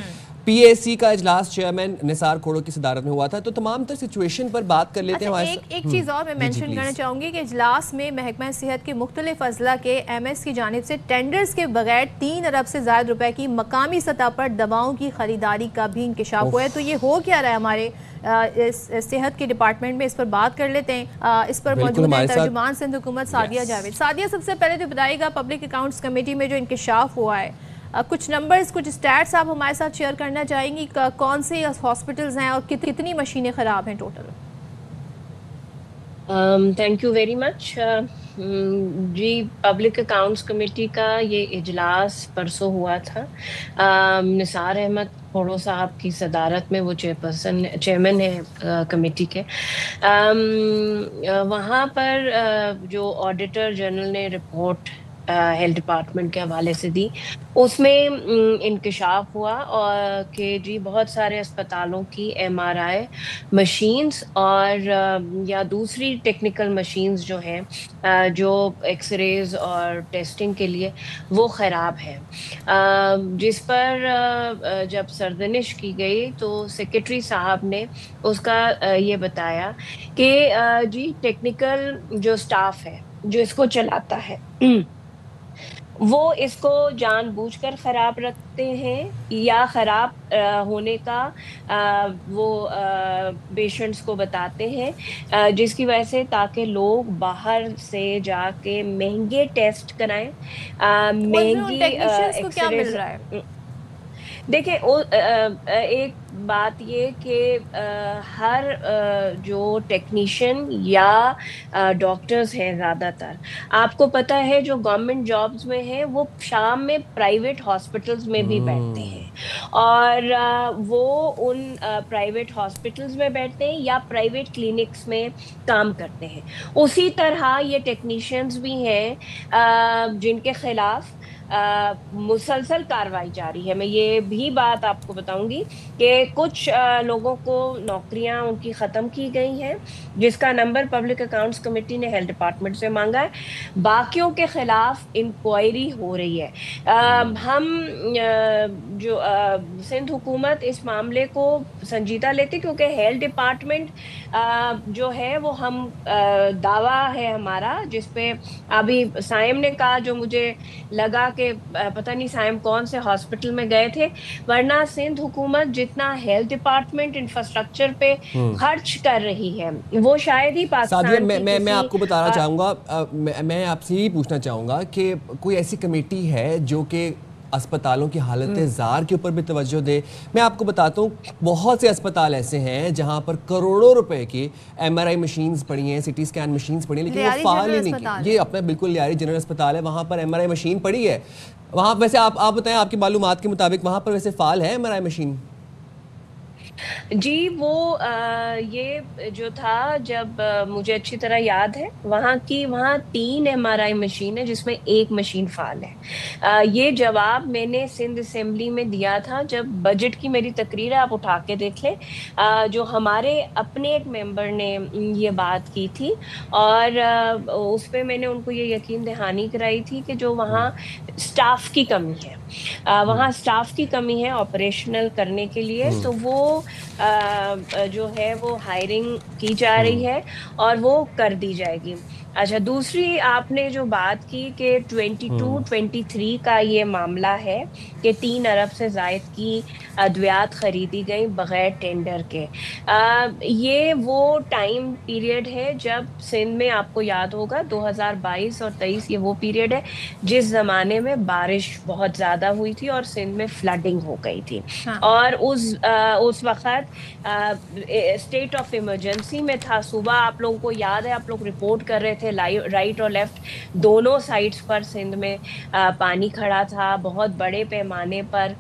پی اے سی کا اجلاس چیئرمین نثار کھوڑو کی صدارت میں ہوا تھا. تو تمام تر سچویشن پر بات کر لیتے ہیں. ایک چیز اور میں مینشن کرنا چاہوں گی کہ اجلاس میں محکمہ صحت کے مختلف اضلاع کے ایم ایس کی جانب سے ٹینڈرز کے بغیر 3 ارب سے زائد روپے کی مقامی سطح پر دواؤں کی خریداری کا بھی انکشاف ہوا ہے. تو یہ ہو کیا رہا ہے ہمارے صحت کے ڈپارٹمنٹ میں, اس پر بات کر لیتے ہیں. اس پر موجود ہے ترجمان سندھ حکومت سعدیہ جاوید. سعدیہ, سب سے پہلے تو بتائیے گا پبلک اکاؤنٹس کمیٹی میں جو انکشاف ہوا ہے, کچھ نمبرز, کچھ سٹیٹس آپ ہمارے ساتھ شیئر کرنا چاہیں گی, کون سے ہاسپٹلز ہیں اور کتنی مشینیں خراب ہیں total? Thank you very much. جی, پبلک اکاؤنٹس کمیٹی کا یہ اجلاس پرسوں ہوا تھا. نثار احمد کھوڑو صاحب کی صدارت میں, وہ چیئرمین ہیں کمیٹی کے. وہاں پر جو آڈیٹر جنرل نے رپورٹ ہیلتھ ڈپارٹمنٹ کے حوالے سے دی, اس میں انکشاف ہوا اور کہ جی بہت سارے اسپتالوں کی ایم آر آئی مشینز اور یا دوسری ٹیکنیکل مشینز جو ہیں جو ایکس ریز اور ٹیسٹنگ کے لیے وہ خراب ہیں, جس پر جب سرزنش کی گئی تو سیکریٹری صاحب نے اس کا یہ بتایا کہ جی ٹیکنیکل جو سٹاف ہے جو اس کو چلاتا ہے وہ اس کو جان بوجھ کر خراب رکھتے ہیں یا خراب ہونے کا وہ پیشنٹس کو بتاتے ہیں, جس کی وجہ سے تاکہ لوگ باہر سے جا کے مہنگے ٹیسٹ کرائیں, مہنگی ایکس رے. دیکھیں ایک بات یہ کہ ہر جو ٹیکنیشین یا ڈاکٹرز ہیں زیادہ تر آپ کو پتہ ہے جو گورنمنٹ جابز میں ہیں وہ شام میں پرائیویٹ ہاسپٹلز میں بھی بیٹھتے ہیں اور وہ ان پرائیویٹ ہاسپٹلز میں بیٹھتے ہیں یا پرائیویٹ کلینکس میں کام کرتے ہیں. اسی طرح یہ ٹیکنیشینز بھی ہیں جن کے خلاف مسلسل کاروائی جاری ہے. میں یہ بھی بات آپ کو بتاؤں گی کہ کچھ لوگوں کو نوکریاں ان کی ختم کی گئی ہیں جس کا نمبر پبلک اکاؤنٹس کمیٹی نے ہیلتھ ڈپارٹمنٹ سے مانگا ہے. باقیوں کے خلاف انکوائری ہو رہی ہے. ہم جو سندھ حکومت اس معاملے کو سنجیدہ لیتی کیونکہ ہیلتھ ڈپارٹمنٹ جو ہے وہ ہم دعویٰ ہے ہمارا جس پہ ابھی سائم نے کہا جو مجھے لگا کہ پتہ نہیں سائم کون سے ہاسپٹل میں گئے تھے ورنہ سندھ حکومت جتنا ہیلتھ ڈپارٹمنٹ انفراسٹرکچر پہ خرچ کر رہی ہے وہ شاید ہی پاکستان کی میں آپ کو بتانا چاہوں گا میں آپ سے یہ پوچھنا چاہوں گا کہ کوئی ایسی کمیٹی ہے جو کہ اسپتالوں کی حالت زار کے اوپر بھی توجہ دے. میں آپ کو بتاتا ہوں بہت سے اسپتال ایسے ہیں جہاں پر کروڑوں روپے کی ایم آر آئی مشینز پڑی ہیں, سی ٹی اسکین مشینز پڑی ہیں لیکن وہ فعال ہی نہیں کی. یہ اپنا بالکل لیاری جنرل اسپتال ہے, وہاں پر ایم آر آئی مشین پڑی ہے. وہاں ویسے آپ بتائیں آپ کی معلومات کے مطابق وہاں پر ویسے فعال ہے ایم آر آئی مشین؟ جی وہ یہ جو تھا جب مجھے اچھی طرح یاد ہے وہاں 3 ایم آر آئی مشین ہے جس میں 1 مشین فعال ہے. یہ جواب میں نے سندھ اسمبلی میں دیا تھا جب بجٹ کی میری تقریر ہے, آپ اٹھا کے دیکھ لیں, جو ہمارے اپنے ایک ممبر نے یہ بات کی تھی اور اس پہ میں نے ان کو یہ یقین دہانی کرائی تھی کہ جو وہاں سٹاف کی کمی ہے, وہاں سٹاف کی کمی ہے آپریشنل کرنے کے لیے, تو وہ جو ہے وہ ہائرنگ کی جا رہی ہے اور وہ کر دی جائے گی. اچھا دوسری آپ نے جو بات کی کہ 22-23 کا یہ معاملہ ہے کہ 3 ارب سے زائد کی ادویات خریدی گئی بغیر ٹینڈر کے. یہ وہ ٹائم پیریڈ ہے جب سندھ میں آپ کو یاد ہوگا 2022 اور 23 یہ وہ پیریڈ ہے جس زمانے میں بارش بہت زیادہ ہوئی تھی اور سندھ میں فلڈنگ ہو گئی تھی اور اس وقت اسٹیٹ آف ایمرجنسی میں تھا. صبح آپ لوگوں کو یاد ہے آپ لوگ رپورٹ کر رہے تھے رائٹ اور لیفٹ دونوں سائڈز پر سندھ میں پانی کھڑا تھا, بہت بڑے پیمانے پر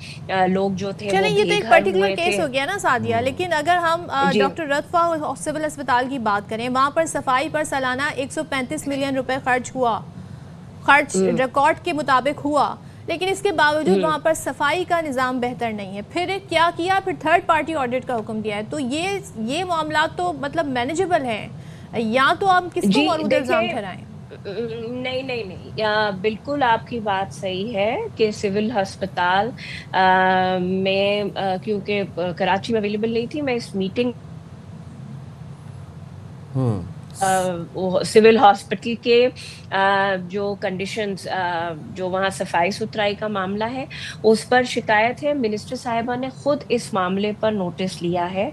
لوگ جو تھے چلیں یہ تو ایک پرٹیکولر کیس ہو گیا نا سعدیہ, لیکن اگر ہم ڈاکٹر رتفا سول اسپتال کی بات کریں وہاں پر صفائی پر سالانہ 135 ملین روپے خرچ ریکارڈ کے مطابق ہوا, لیکن اس کے باوجود وہاں پر صفائی کا نظام بہتر نہیں ہے. پھر کیا کیا, پھر تھرڈ پارٹی آڈٹ کا حکم دیا ہے. تو یہ معاملات تو مطلب مینیجبل ہیں, یا تو آپ کس کو مورود الزام ٹھہرائیں؟ نہیں بالکل آپ کی بات صحیح ہے کہ سول ہسپتال میں کیونکہ کراچی میں اویلیبل نہیں تھی, میں اس میٹنگ سول ہاسپٹل کے جو کنڈیشنز جو وہاں صفائی ستھرائی کا معاملہ ہے اس پر شکایت ہے. منسٹر صاحبہ نے خود اس معاملے پر نوٹس لیا ہے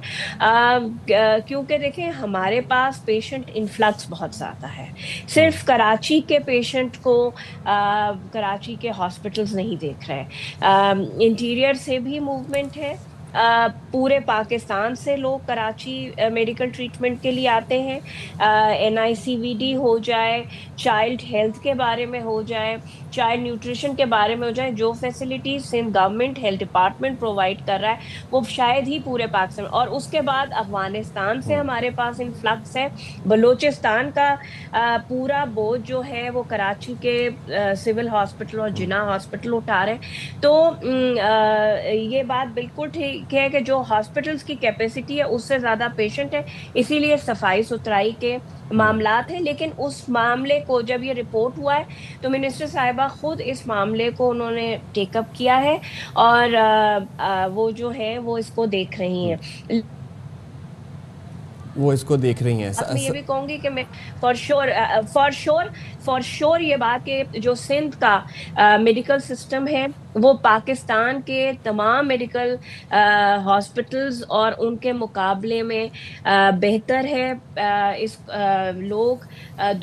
کیونکہ دیکھیں ہمارے پاس پیشنٹ انفلکس بہت زیادہ ہے. صرف کراچی کے پیشنٹ کو کراچی کے ہاسپٹلز نہیں دیکھ رہے, انٹیریئر سے بھی موومنٹ ہے, پورے پاکستان سے لوگ کراچی میڈیکل ٹریٹمنٹ کے لیے آتے ہیں. NICVD ہو جائے, چائلڈ ہیلتھ کے بارے میں ہو جائے, چائلڈ نیوٹریشن کے بارے میں ہو جائے, جو facilities Sindh government health department provide کر رہا ہے وہ شاید ہی پورے پاکستان. اور اس کے بعد افغانستان سے ہمارے پاس انفلکس ہے, بلوچستان کا پورا بوجھ جو ہے وہ کراچی کے سول ہاسپٹل اور جناح ہاسپٹل اٹھا رہے ہیں. تو یہ بات بالکل ٹھیک ہے کہ جو ہاسپٹلس کی کیپیسٹی ہے اس سے زیادہ پیشنٹ ہے, اسی لیے صفائی ستھرائی کے معاملات ہیں. لیکن اس معاملے کو جب یہ رپورٹ ہوا ہے تو منسٹر صاحبہ خود اس معاملے کو انہوں نے ٹیک اپ کیا ہے اور وہ جو ہے وہ اس کو دیکھ رہی ہیں. وہ اس کو دیکھ رہی ہیں. میں یہ بھی کہوں گی کہ میں فار شور یہ بات کہ جو سندھ کا میڈیکل سسٹم ہے وہ پاکستان کے تمام میڈیکل ہاسپٹلز اور ان کے مقابلے میں بہتر ہے. اس لوگ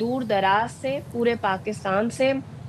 دور دراز سے پورے پاکستان سے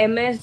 MS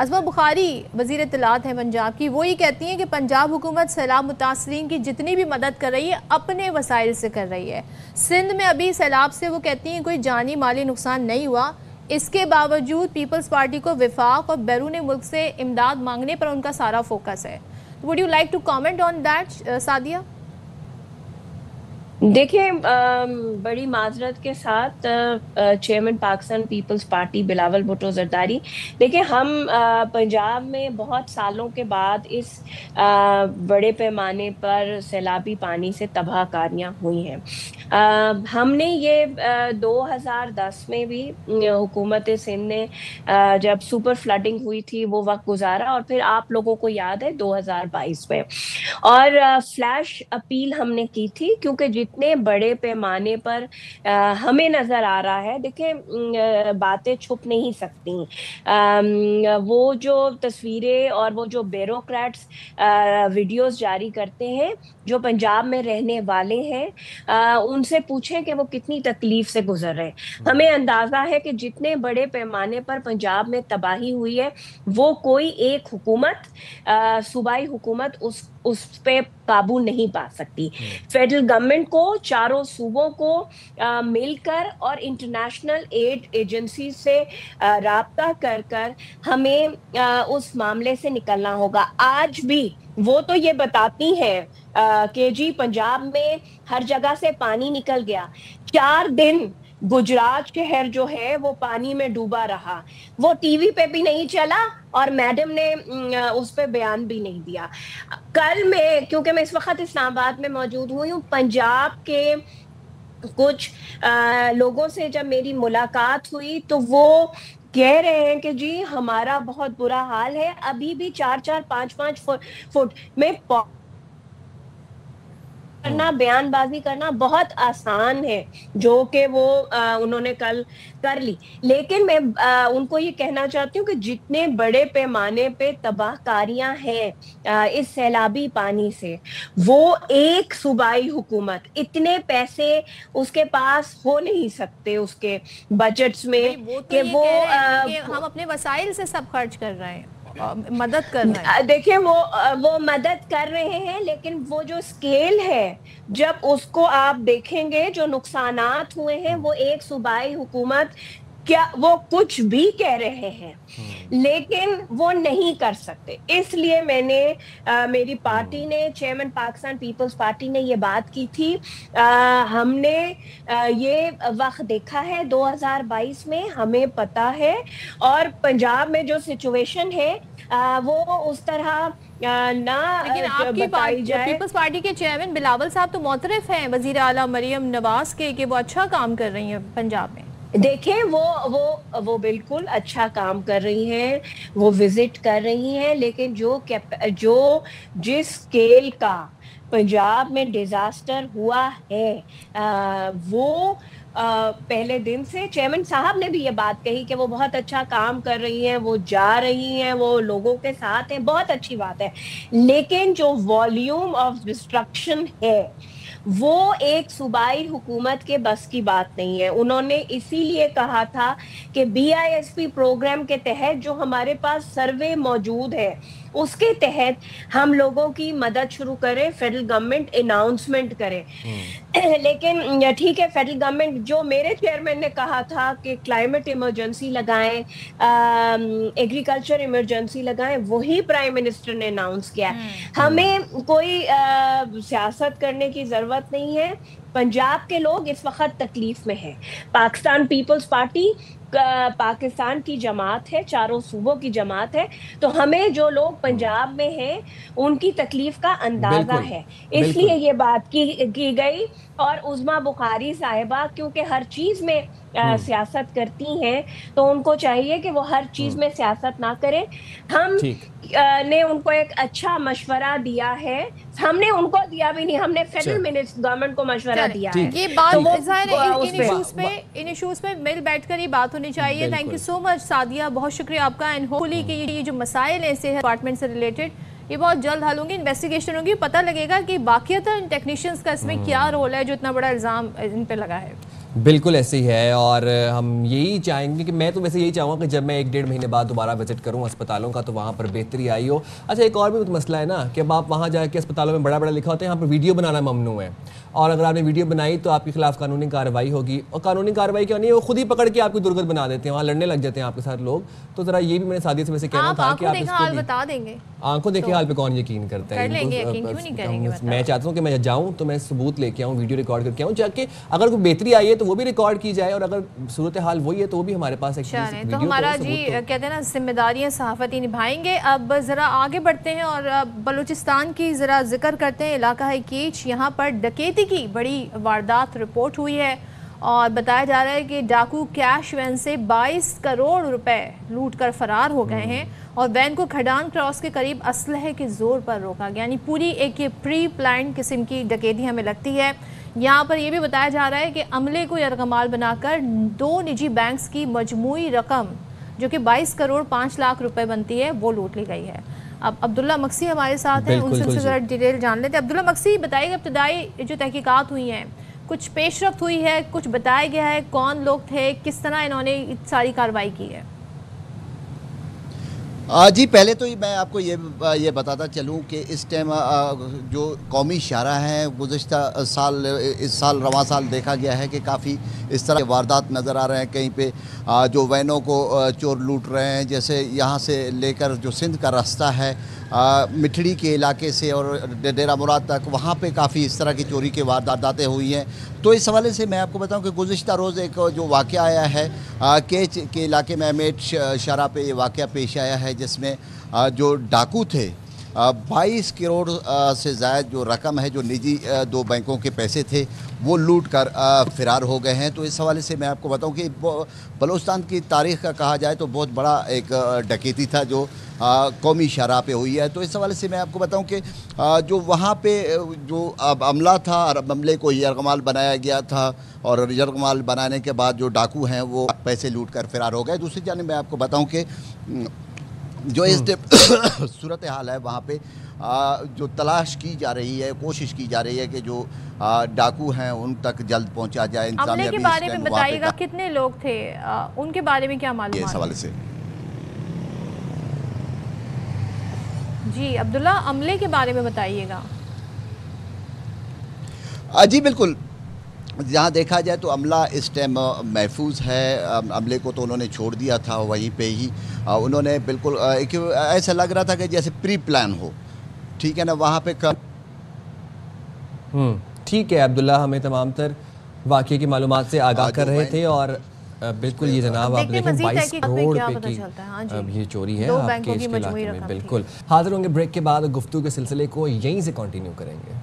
عظمہ بخاری وزیر اطلاعات ہیں پنجاب کی، وہ یہ کہتی ہیں کہ پنجاب حکومت سیلاب متاثرین کی جتنی بھی مدد کر رہی ہے اپنے وسائل سے کر رہی ہے. سندھ میں ابھی سیلاب سے وہ کہتی ہیں کوئی جانی مالی نقصان نہیں ہوا، اس کے باوجود پیپلز پارٹی کو وفاق اور بیرون ملک سے امداد مانگنے پر ان کا سارا فوکس ہے. Would you like to comment on that Sadia? دیکھیں بڑی معذرت کے ساتھ چیئرمین پاکستان پیپلز پارٹی بلاول بھٹو زرداری، دیکھیں ہم پنجاب میں بہت سالوں کے بعد اس بڑے پیمانے پر سیلابی پانی سے تباہ کاریاں ہوئی ہیں. ہم نے یہ 2010 میں بھی حکومت سندھ نے جب سپر فلڈنگ ہوئی تھی وہ وقت گزارا، اور پھر آپ لوگوں کو یاد ہے 2022 میں، اور فلیش اپیل ہم نے کی تھی، کیونکہ جتنے بڑے پیمانے پر ہمیں نظر آ رہا ہے، دیکھیں باتیں چھپ نہیں سکتی. وہ جو تصویریں اور وہ جو بیوروکریٹس ویڈیوز جاری کرتے ہیں جو پنجاب میں رہنے والے ہیں، ان سے پوچھیں کہ وہ کتنی تکلیف سے گزر رہے ہیں. ہمیں اندازہ ہے کہ جتنے بڑے پیمانے پر پنجاب میں تباہی ہوئی ہے وہ کوئی ایک حکومت، صوبائی حکومت اس پہ قابو نہیں پا سکتی. فیڈرل گورنمنٹ کو، چاروں صوبوں کو مل کر اور انٹرنیشنل ایڈ ایجنسی سے رابطہ کر کر ہمیں اس معاملے سے نکلنا ہوگا. آج بھی وہ تو یہ بتاتی ہیں کہ جی پنجاب میں ہر جگہ سے پانی نکل گیا. 4 دن گجرات شہر جو ہے وہ پانی میں ڈوبا رہا، وہ ٹی وی پہ بھی نہیں چلا اور میڈم نے اس پہ بیان بھی نہیں دیا. کل میں، کیونکہ میں اس وقت اسلام آباد میں موجود ہوئی ہوں، پنجاب کے کچھ لوگوں سے جب میری ملاقات ہوئی تو وہ کہہ رہے ہیں کہ جی ہمارا بہت برا حال ہے، ابھی بھی 4-4 5-5 فٹ میں کرنا، بیان بازی کرنا بہت آسان ہے، جو کہ وہ انہوں نے کل کر لی. لیکن میں ان کو یہ کہنا چاہتی ہوں کہ جتنے بڑے پیمانے پہ تباہ کاریاں ہیں اس سیلابی پانی سے، وہ ایک صوبائی حکومت، اتنے پیسے اس کے پاس ہو نہیں سکتے اس کے بجٹس میں کہ وہ ہم اپنے وسائل سے سب خرچ کر رہے ہیں، مدد کر رہے ہیں. دیکھیں وہ مدد کر رہے ہیں، لیکن وہ جو اسکیل ہے جب اس کو آپ دیکھیں گے، جو نقصانات ہوئے ہیں، وہ ایک صوبائی حکومت کیا وہ کچھ بھی کہہ رہے ہیں لیکن وہ نہیں کر سکتے. اس لیے میں نے میری پارٹی نے، چیئرمین پاکستان پیپلز پارٹی نے یہ بات کی تھی. ہم نے یہ وقت دیکھا ہے 2022 میں، ہمیں پتا ہے، اور پنجاب میں جو سچویشن ہے وہ اس طرح نہ بتائی جائے. پیپلز پارٹی کے چیئرمین بلاول صاحب تو معترف ہیں وزیر اعلیٰ مریم نواز کے کہ وہ اچھا کام کر رہی ہیں پنجاب میں. دیکھیں وہ بالکل اچھا کام کر رہی ہیں، وہ وزٹ کر رہی ہیں، لیکن جو جس اسکیل کا پنجاب میں ڈیزاسٹر ہوا ہے وہ پہلے دن سے چیئرمین صاحب نے بھی یہ بات کہی کہ وہ بہت اچھا کام کر رہی ہیں، وہ جا رہی ہیں، وہ لوگوں کے ساتھ ہیں، بہت اچھی بات ہے. لیکن جو والیوم آف ڈسٹرکشن ہے وہ ایک صوبائی حکومت کے بس کی بات نہیں ہے. انہوں نے اسی لیے کہا تھا کہ BISP پروگرام کے تحت جو ہمارے پاس سروے موجود ہے اس کے تحت ہم لوگوں کی مدد شروع کریں، فیڈرل گورنمنٹ اناؤنسمنٹ کرے. لیکن ٹھیک ہے، فیڈرل گورنمنٹ جو میرے چیئرمین نے کہا تھا کہ کلائمیٹ ایمرجنسی لگائیں، ایگریکلچر ایمرجنسی لگائیں، وہی پرائم منسٹر نے اناؤنس کیا. ہمیں کوئی سیاست کرنے کی ضرورت نہیں ہے. پنجاب کے لوگ اس وقت تکلیف میں ہیں. پاکستان پیپلز پارٹی پاکستان کی جماعت ہے، چاروں صوبوں کی جماعت ہے، تو ہمیں جو لوگ پنجاب میں ہیں ان کی تکلیف کا اندازہ ہے. اس لیے یہ بات کی گئی. اور عظمہ بخاری صاحبہ کیونکہ ہر چیز میں سیاست کرتی ہیں تو ان کو چاہیے کہ وہ ہر چیز میں سیاست نہ کریں. ہم نے ان کو ایک اچھا مشورہ دیا ہے. ہم نے ان کو دیا بھی نہیں، ہم نے فیڈرل گورنمنٹ کو مشورہ دیا ہے. یہ بات ان ایشوز پہ مل بیٹھ کر ہی بات ہونی چاہیے. تھینک یو سو مچ سعدیہ، بہت شکریہ آپ کا. اینڈ ہوپفلی کہ یہ جو مسائل ہیں صحت ڈپارٹمنٹ سے ریلیٹڈ یہ بہت جلد حل ہوں گی، انویسٹیگیشن ہوگی، پتہ لگے گا کہ باقیتاً ٹیکنیشینز کا اس میں کیا رول ہے جو اتنا بڑا الزام ان پہ لگا ہے. بالکل ایسے ہی ہے، اور ہم یہی چاہیں گے کہ میں تو ویسے یہی چاہوں گا کہ جب میں 1-1.5 مہینے بعد دوبارہ وزٹ کروں اسپتالوں کا تو وہاں پر بہتری آئی ہو۔ اچھا ایک اور بھی مسئلہ ہے نا کہ اب آپ وہاں جا کے اسپتالوں میں بڑا بڑا لکھا ہوتا ہے یہاں پر ویڈیو بنانا ممنوع ہے، اور اگر آپ نے ویڈیو بنائی تو آپ کے خلاف قانونی کارروائی ہوگی، اور قانونی کارروائی کیا نہیں ہے وہ خود ہی پکڑ کے آپ کی درگت بنا دیتے ہیں، وہاں لڑنے لگ جاتے ہیں آپ کے ساتھ لوگ۔ تو ذرا یہ بھی میں نے سادیہ سے ویسے کہنا تھا کہ آپ اس کو بتا دیں گے، آنکھوں دیکھے حال پہ کون یقین کرتا ہے؟ میں چاہتا ہوں کہ میں جاؤں تو میں ثبوت لے کے آؤں، ویڈیو ریکارڈ کر کے آؤں، جا کے اگر کوئی بہتری آئی ہے تو وہ بھی ریکارڈ کی جائے، اور اگر صورتحال وہی ہے تو وہ بھی ہمارے پاس تو ہمارا جی کہتے ہیں نا ذمہ داریاں صحافتی نبھائیں گے۔ اب ذرا آگے بڑھتے ہیں اور بلوچستان کی ذرا ذکر کرتے ہیں، علاقہ ہے کیچ، یہاں پر ڈکیتی کی بڑی واردات رپورٹ ہوئی ہے، اور بتایا جا رہا ہے کہ ڈاکو کیش وین سے 22 کروڑ روپے لوٹ کر فرار ہو گئے ہیں، اور وین کو کھڈان کراس کے قریب اسلحے کے زور پر روکا گیا، یعنی پوری ایک پری پلانڈ قسم کی ڈکیتی ہمیں لگتی ہے۔ یہاں پر یہ بھی بتایا جا رہا ہے کہ عملے کو یرغمال بنا کر 2 نجی بینکس کی مجموعی رقم جو کہ 22 کروڑ 5 لاکھ روپے بنتی ہے وہ لوٹ لی گئی ہے۔ اب عبداللہ مکسی ہمارے ساتھ ہیں، ان سے ذرا ڈیٹیل جان لیتے ہیں۔ عبداللہ مکسی بتائیے کہ ابتدائی جو تحقیقات ہوئی ہیں کچھ پیش رفت ہوئی ہے، کچھ بتایا گیا ہے کون لوگ تھے، کس طرح انہوں نے ساری کارروائی کی ہے؟ جی پہلے تو میں آپ کو یہ بتاتا چلوں کہ اس ٹائم جو قومی شاہراہ ہیں گزشتہ سال اس سال رواں سال دیکھا گیا ہے کہ کافی اس طرح کے واردات نظر آ رہے ہیں، کہیں پہ جو وینوں کو چور لوٹ رہے ہیں، جیسے یہاں سے لے کر جو سندھ کا راستہ ہے مٹھڑی کے علاقے سے اور ڈیرہ مراد تک، وہاں پہ کافی اس طرح کی چوری کے وارداتیں ہوئی ہیں۔ تو اس حوالے سے میں آپ کو بتاؤں کہ گزشتہ روز ایک جو واقعہ آیا ہے کیچ کے علاقے میں امیٹ شارہ پہ یہ واقعہ پیش آیا ہے، جس میں جو ڈاکو تھے 22 کروڑ سے زائد جو رقم ہے، جو نجی 2 بینکوں کے پیسے تھے، وہ لوٹ کر فرار ہو گئے ہیں۔ تو اس حوالے سے میں آپ کو بتاؤں کہ بلوچستان کی تاریخ کا کہا جائے تو بہت بڑا ایک ڈکیتی تھا جو قومی شاہراہ پہ ہوئی ہے۔ تو اس حوالے سے میں آپ کو بتاؤں کہ جو وہاں پہ جو عملہ تھا، عملے کو یرغمال بنایا گیا تھا، اور یرغمال بنانے کے بعد جو ڈاکو ہیں وہ پیسے لوٹ کر فرار ہو گئے۔ دوسری جانب میں آپ کو بتاؤں کہ جو اس صورتحال ہے وہاں پہ جو تلاش کی جا رہی ہے، کوشش کی جا رہی ہے کہ جو ڈاکو ہیں ان تک جلد پہنچا جائے۔ عملے کے بارے میں بتائیے گا کتنے لوگ تھے، ان کے بارے میں کیا معلومات؟ اس حوالے سے جی عبداللہ عملے کے بارے میں بتائیے گا۔ جی بالکل، جہاں دیکھا جائے تو عملہ اس ٹائم محفوظ ہے، عملے کو تو انہوں نے چھوڑ دیا تھا، وہیں پہ ہی انہوں نے بالکل ایسا لگ رہا تھا کہ جیسے پری پلان ہو، ٹھیک ہے نا، وہاں پہ ٹھیک ہے۔ عبداللہ ہمیں تمام تر واقعے کی معلومات سے آگاہ کر رہے تھے، اور بالکل یہ جناب آپ دیکھیں 22 کروڑ روپے کی اب یہ چوری ہے آپ کے اس کے علاقے میں۔ بالکل حاضر ہوں گے بریک کے بعد، گفتگو کے سلسلے کو یہیں سے کنٹینیو کریں گے۔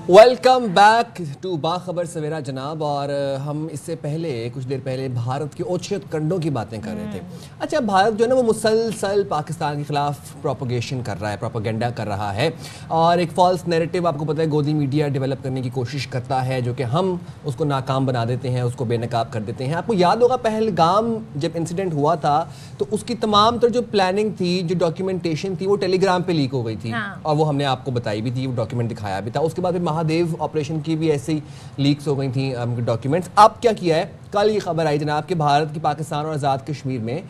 ویلکم بیک ٹو باخبر سویرا جناب، اور ہم اس سے پہلے کچھ دیر پہلے بھارت کے اوچھت کنڈوں کی باتیں کر رہے تھے۔ اچھا بھارت جو ہے نا وہ مسلسل پاکستان کے خلاف پروپیگیشن کر رہا ہے، پروپیگنڈا کر رہا ہے، اور ایک فالس نیریٹو آپ کو پتہ ہے گودی میڈیا ڈیولپ کرنے کی کوشش کرتا ہے، جو کہ ہم اس کو ناکام بنا دیتے ہیں، اس کو بے نقاب کر دیتے ہیں۔ آپ کو یاد ہوگا پہلگام جب انسیڈنٹ ہوا تھا تو اس کی تمام تر جو پلاننگ تھی، جو ڈاکیومنٹیشن تھی، وہ ٹیلی گرام پہ لیک ہو گئی تھی، اور وہ ہم نے آپ کو بتائی بھی تھی، وہ ڈاکیومنٹ دکھایا بھی تھا۔ اس کے بعد مہادیو آپریشن کی بھی ایسی لیکس ہو گئی تھیں ڈاکیومنٹس۔ اب کیا کیا ہے، کل یہ خبر آئی جناب کہ بھارت کی پاکستان اور آزاد کشمیر میں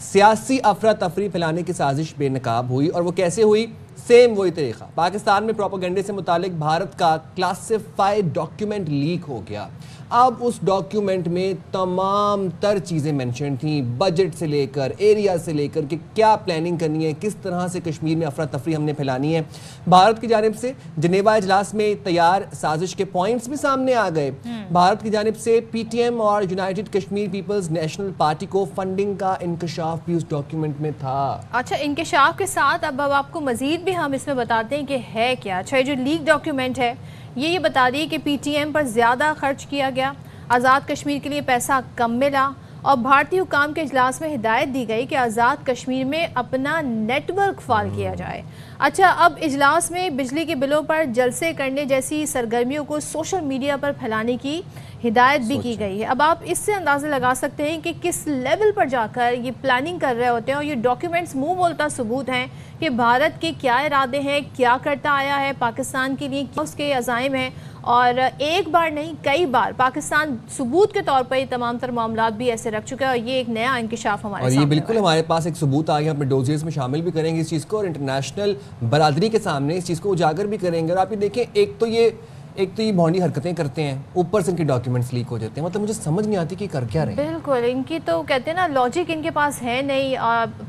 سیاسی افراتفری پھیلانے کی سازش بے نقاب ہوئی، اور وہ کیسے ہوئی؟ سیم وہی طریقہ، پاکستان میں پروپیگنڈے سے متعلق بھارت کا کلاسیفائڈ ڈاکیومنٹ لیک ہو گیا۔ اب اس ڈاکیومنٹ میں تمام تر چیزیں مینشن تھیں، بجٹ سے لے کر ایریا سے لے کر کہ کیا پلاننگ کرنی ہے، کس طرح سے کشمیر میں افراتفری ہم نے پھیلانی ہے۔ بھارت کی جانب سے جنیوا اجلاس میں تیار سازش کے پوائنٹس بھی سامنے آ گئے۔ بھارت کی جانب سے پی ٹی ایم اور united Kashmir peoples national party کو فنڈنگ کا انکشاف بھی اس ڈاکیومنٹ میں تھا۔ اچھا انکشاف کے ساتھ اب آپ کو مزید بھی ہم اس میں بتاتے ہیں کہ ہے کیا۔ اچھا یہ جو لیک ڈاکیومنٹ ہے یہ بتا دی کہ پی ٹی ایم پر زیادہ خرچ کیا گیا، آزاد کشمیر کے لیے پیسہ کم ملا، اور بھارتی حکام کے اجلاس میں ہدایت دی گئی کہ آزاد کشمیر میں اپنا نیٹ ورک فعال کیا جائے۔ اچھا، اب اجلاس میں بجلی کے بلوں پر جلسے کرنے جیسی سرگرمیوں کو سوشل میڈیا پر پھیلانے کی ہدایت بھی کی گئی ہے۔ اب آپ اس سے اندازہ لگا سکتے ہیں کہ کس لیول پر جا کر یہ پلاننگ کر رہے ہوتے ہیں، اور یہ ڈاکیومنٹس منہ بولتا ثبوت ہیں کہ بھارت کے کیا ارادے ہیں، کیا کرتا آیا ہے پاکستان کے لیے، کیا اس کے عزائم ہیں، اور ایک بار نہیں کئی بار پاکستان ثبوت کے طور پر یہ تمام تر معاملات بھی ایسے رکھ چکا ہے، اور یہ ایک نیا انکشاف ہمارے سامنے اور یہ بالکل ہمارے پاس ایک ثبوت آ گیا، اپنے ڈوزیز میں شامل بھی کریں گے اس چیز کو، اور انٹرنیشنل برادری کے سامنے اس چیز کو اجاگر بھی کریں گے۔ اور آپ یہ دیکھیں، ایک تو یہ بھونڈی حرکتیں کرتے ہیں، اوپر سے ان کے ڈاکیومنٹس لیک ہو جاتے ہیں، مطلب مجھے سمجھ نہیں آتی کہ کر کیا رہے ہیں۔ بالکل، ان کی تو کہتے ہیں نا لاجک ان کے پاس ہے نہیں،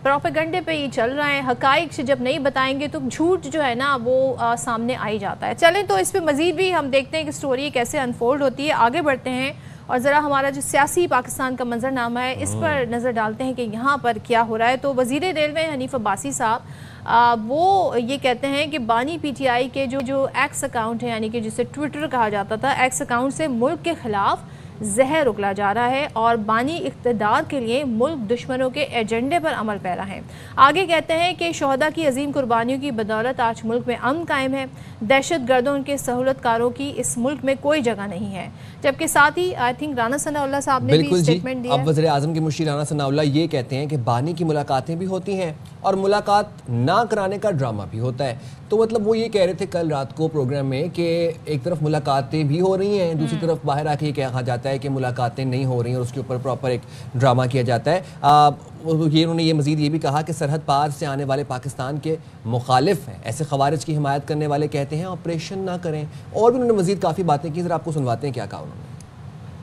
پروپیگنڈے پہ ہی چل رہے ہیں، حقائق سے جب نہیں بتائیں گے تو جھوٹ جو ہے نا وہ سامنے آ ہی جاتا ہے۔ چلیں تو اس پہ مزید بھی ہم دیکھتے ہیں کہ سٹوری کیسے انفولڈ ہوتی ہے، آگے بڑھتے ہیں اور ذرا ہمارا جو سیاسی پاکستان کا منظرنامہ ہے اس پر نظر ڈالتے ہیں کہ یہاں پر کیا ہو رہا ہے۔ تو وزیر ریلوے حنیف عباسی صاحب وہ یہ کہتے ہیں کہ بانی پی ٹی آئی کے جو ایکس اکاؤنٹ ہے، یعنی کہ جسے ٹویٹر کہا جاتا تھا، ایکس اکاؤنٹ سے ملک کے خلاف زہر اگلا جا رہا ہے، اور بانی اقتدار کے لیے ملک دشمنوں کے ایجنڈے پر عمل پیرا ہے۔ آگے کہتے ہیں کہ شہداء کی عظیم قربانیوں کی بدولت آج ملک میں امن قائم ہے، دہشت گردوں کے سہولت کاروں کی اس ملک میں کوئی جگہ نہیں ہے۔ جبکہ ساتھ ہی آئی تھنک رانا ثناء اللہ صاحب نے بھی اسٹیٹمنٹ دیا۔ اب وزیر اعظم کے مشیر رانا ثناء اللہ یہ کہتے ہیں کہ بانی کی ملاقاتیں بھی ہوتی ہیں اور ملاقات نہ کرانے کا ڈرامہ بھی ہوتا ہے۔ تو مطلب وہ یہ کہہ رہے تھے کل رات کو پروگرام میں کہ ایک طرف ملاقاتیں بھی ہو رہی ہیں، دوسری طرف باہر آ کے یہ کہا جاتا ہے کہ ملاقاتیں نہیں ہو رہی ہیں اور اس کے اوپر پراپر ایک ڈرامہ کیا جاتا ہے۔ انہوں نے یہ مزید یہ بھی کہا کہ سرحد پار سے آنے والے پاکستان کے مخالف ہیں، ایسے خوارج کی حمایت کرنے والے کہتے ہیں آپریشن نہ کریں، اور بھی انہوں نے مزید کافی باتیں کی، ذرا آپ کو سنواتے ہیں کیا کہا انہوں نے۔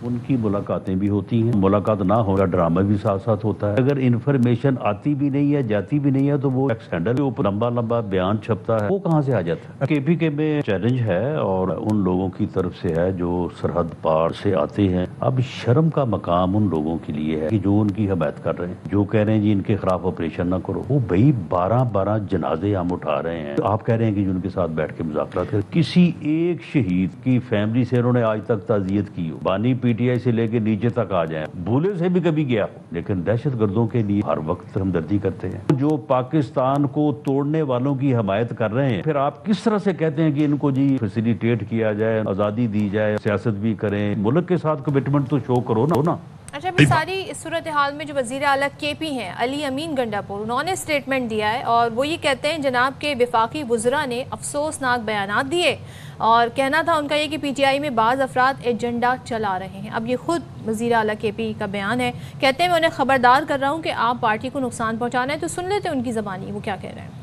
ان کی ملاقاتیں بھی ہوتی ہیں، ملاقات نہ ہوگا ڈرامہ بھی ساتھ ساتھ ہوتا ہے۔ اگر انفارمیشن آتی بھی نہیں ہے، جاتی بھی نہیں ہے، تو وہ ایکسٹینڈر کے اوپر لمبا لمبا بیان چھپتا ہے، وہ کہاں سے آ جاتا ہے؟ کے پی کے میں چیلنج ہے اور ان لوگوں کی طرف سے ہے جو سرحد پار سے آتے ہیں۔ اب شرم کا مقام ان لوگوں کے لیے ہے کہ جو ان کی حمایت کر رہے ہیں، جو کہہ رہے ہیں جی ان کے خلاف آپریشن نہ کرو۔ وہ بھائی 12 جنازے ہم اٹھا رہے ہیں، آپ کہہ رہے ہیں کہ ان کے ساتھ بیٹھ کے مذاکرات کریں۔ کسی ایک شہید کی فیملی سے انہوں نے آج تک تعزیت کی ہو، بانی پی ٹی آئی سے لے کے نیچے تک آ جائیں، بھولے سے بھی کبھی گیا ہو، لیکن دہشت گردوں کے لیے ہر وقت ہمدردی کرتے ہیں۔ جو پاکستان کو توڑنے والوں کی حمایت کر رہے ہیں، پھر آپ کس طرح سے کہتے ہیں کہ ان کو جی فیسیلیٹیٹ کیا جائے، آزادی دی جائے، سیاست بھی کریں، ملک کے ساتھ کمٹمنٹ تو شو کرو نا۔ اچھا، ابھی ساری صورتحال میں جو وزیر اعلیٰ کے پی ہیں علی امین گنڈاپور، انہوں نے اسٹیٹمنٹ دیا ہے اور وہ یہ کہتے ہیں جناب کے وفاقی وزراء نے افسوسناک بیانات دیے، اور کہنا تھا ان کا یہ کہ پی ٹی آئی میں بعض افراد ایجنڈا چلا رہے ہیں۔ اب یہ خود وزیر اعلیٰ کے پی کا بیان ہے، کہتے ہیں میں انہیں خبردار کر رہا ہوں کہ آپ پارٹی کو نقصان پہنچانا ہے۔ تو سن لیتے ہیں ان کی زبانی وہ کیا کہہ رہے ہیں۔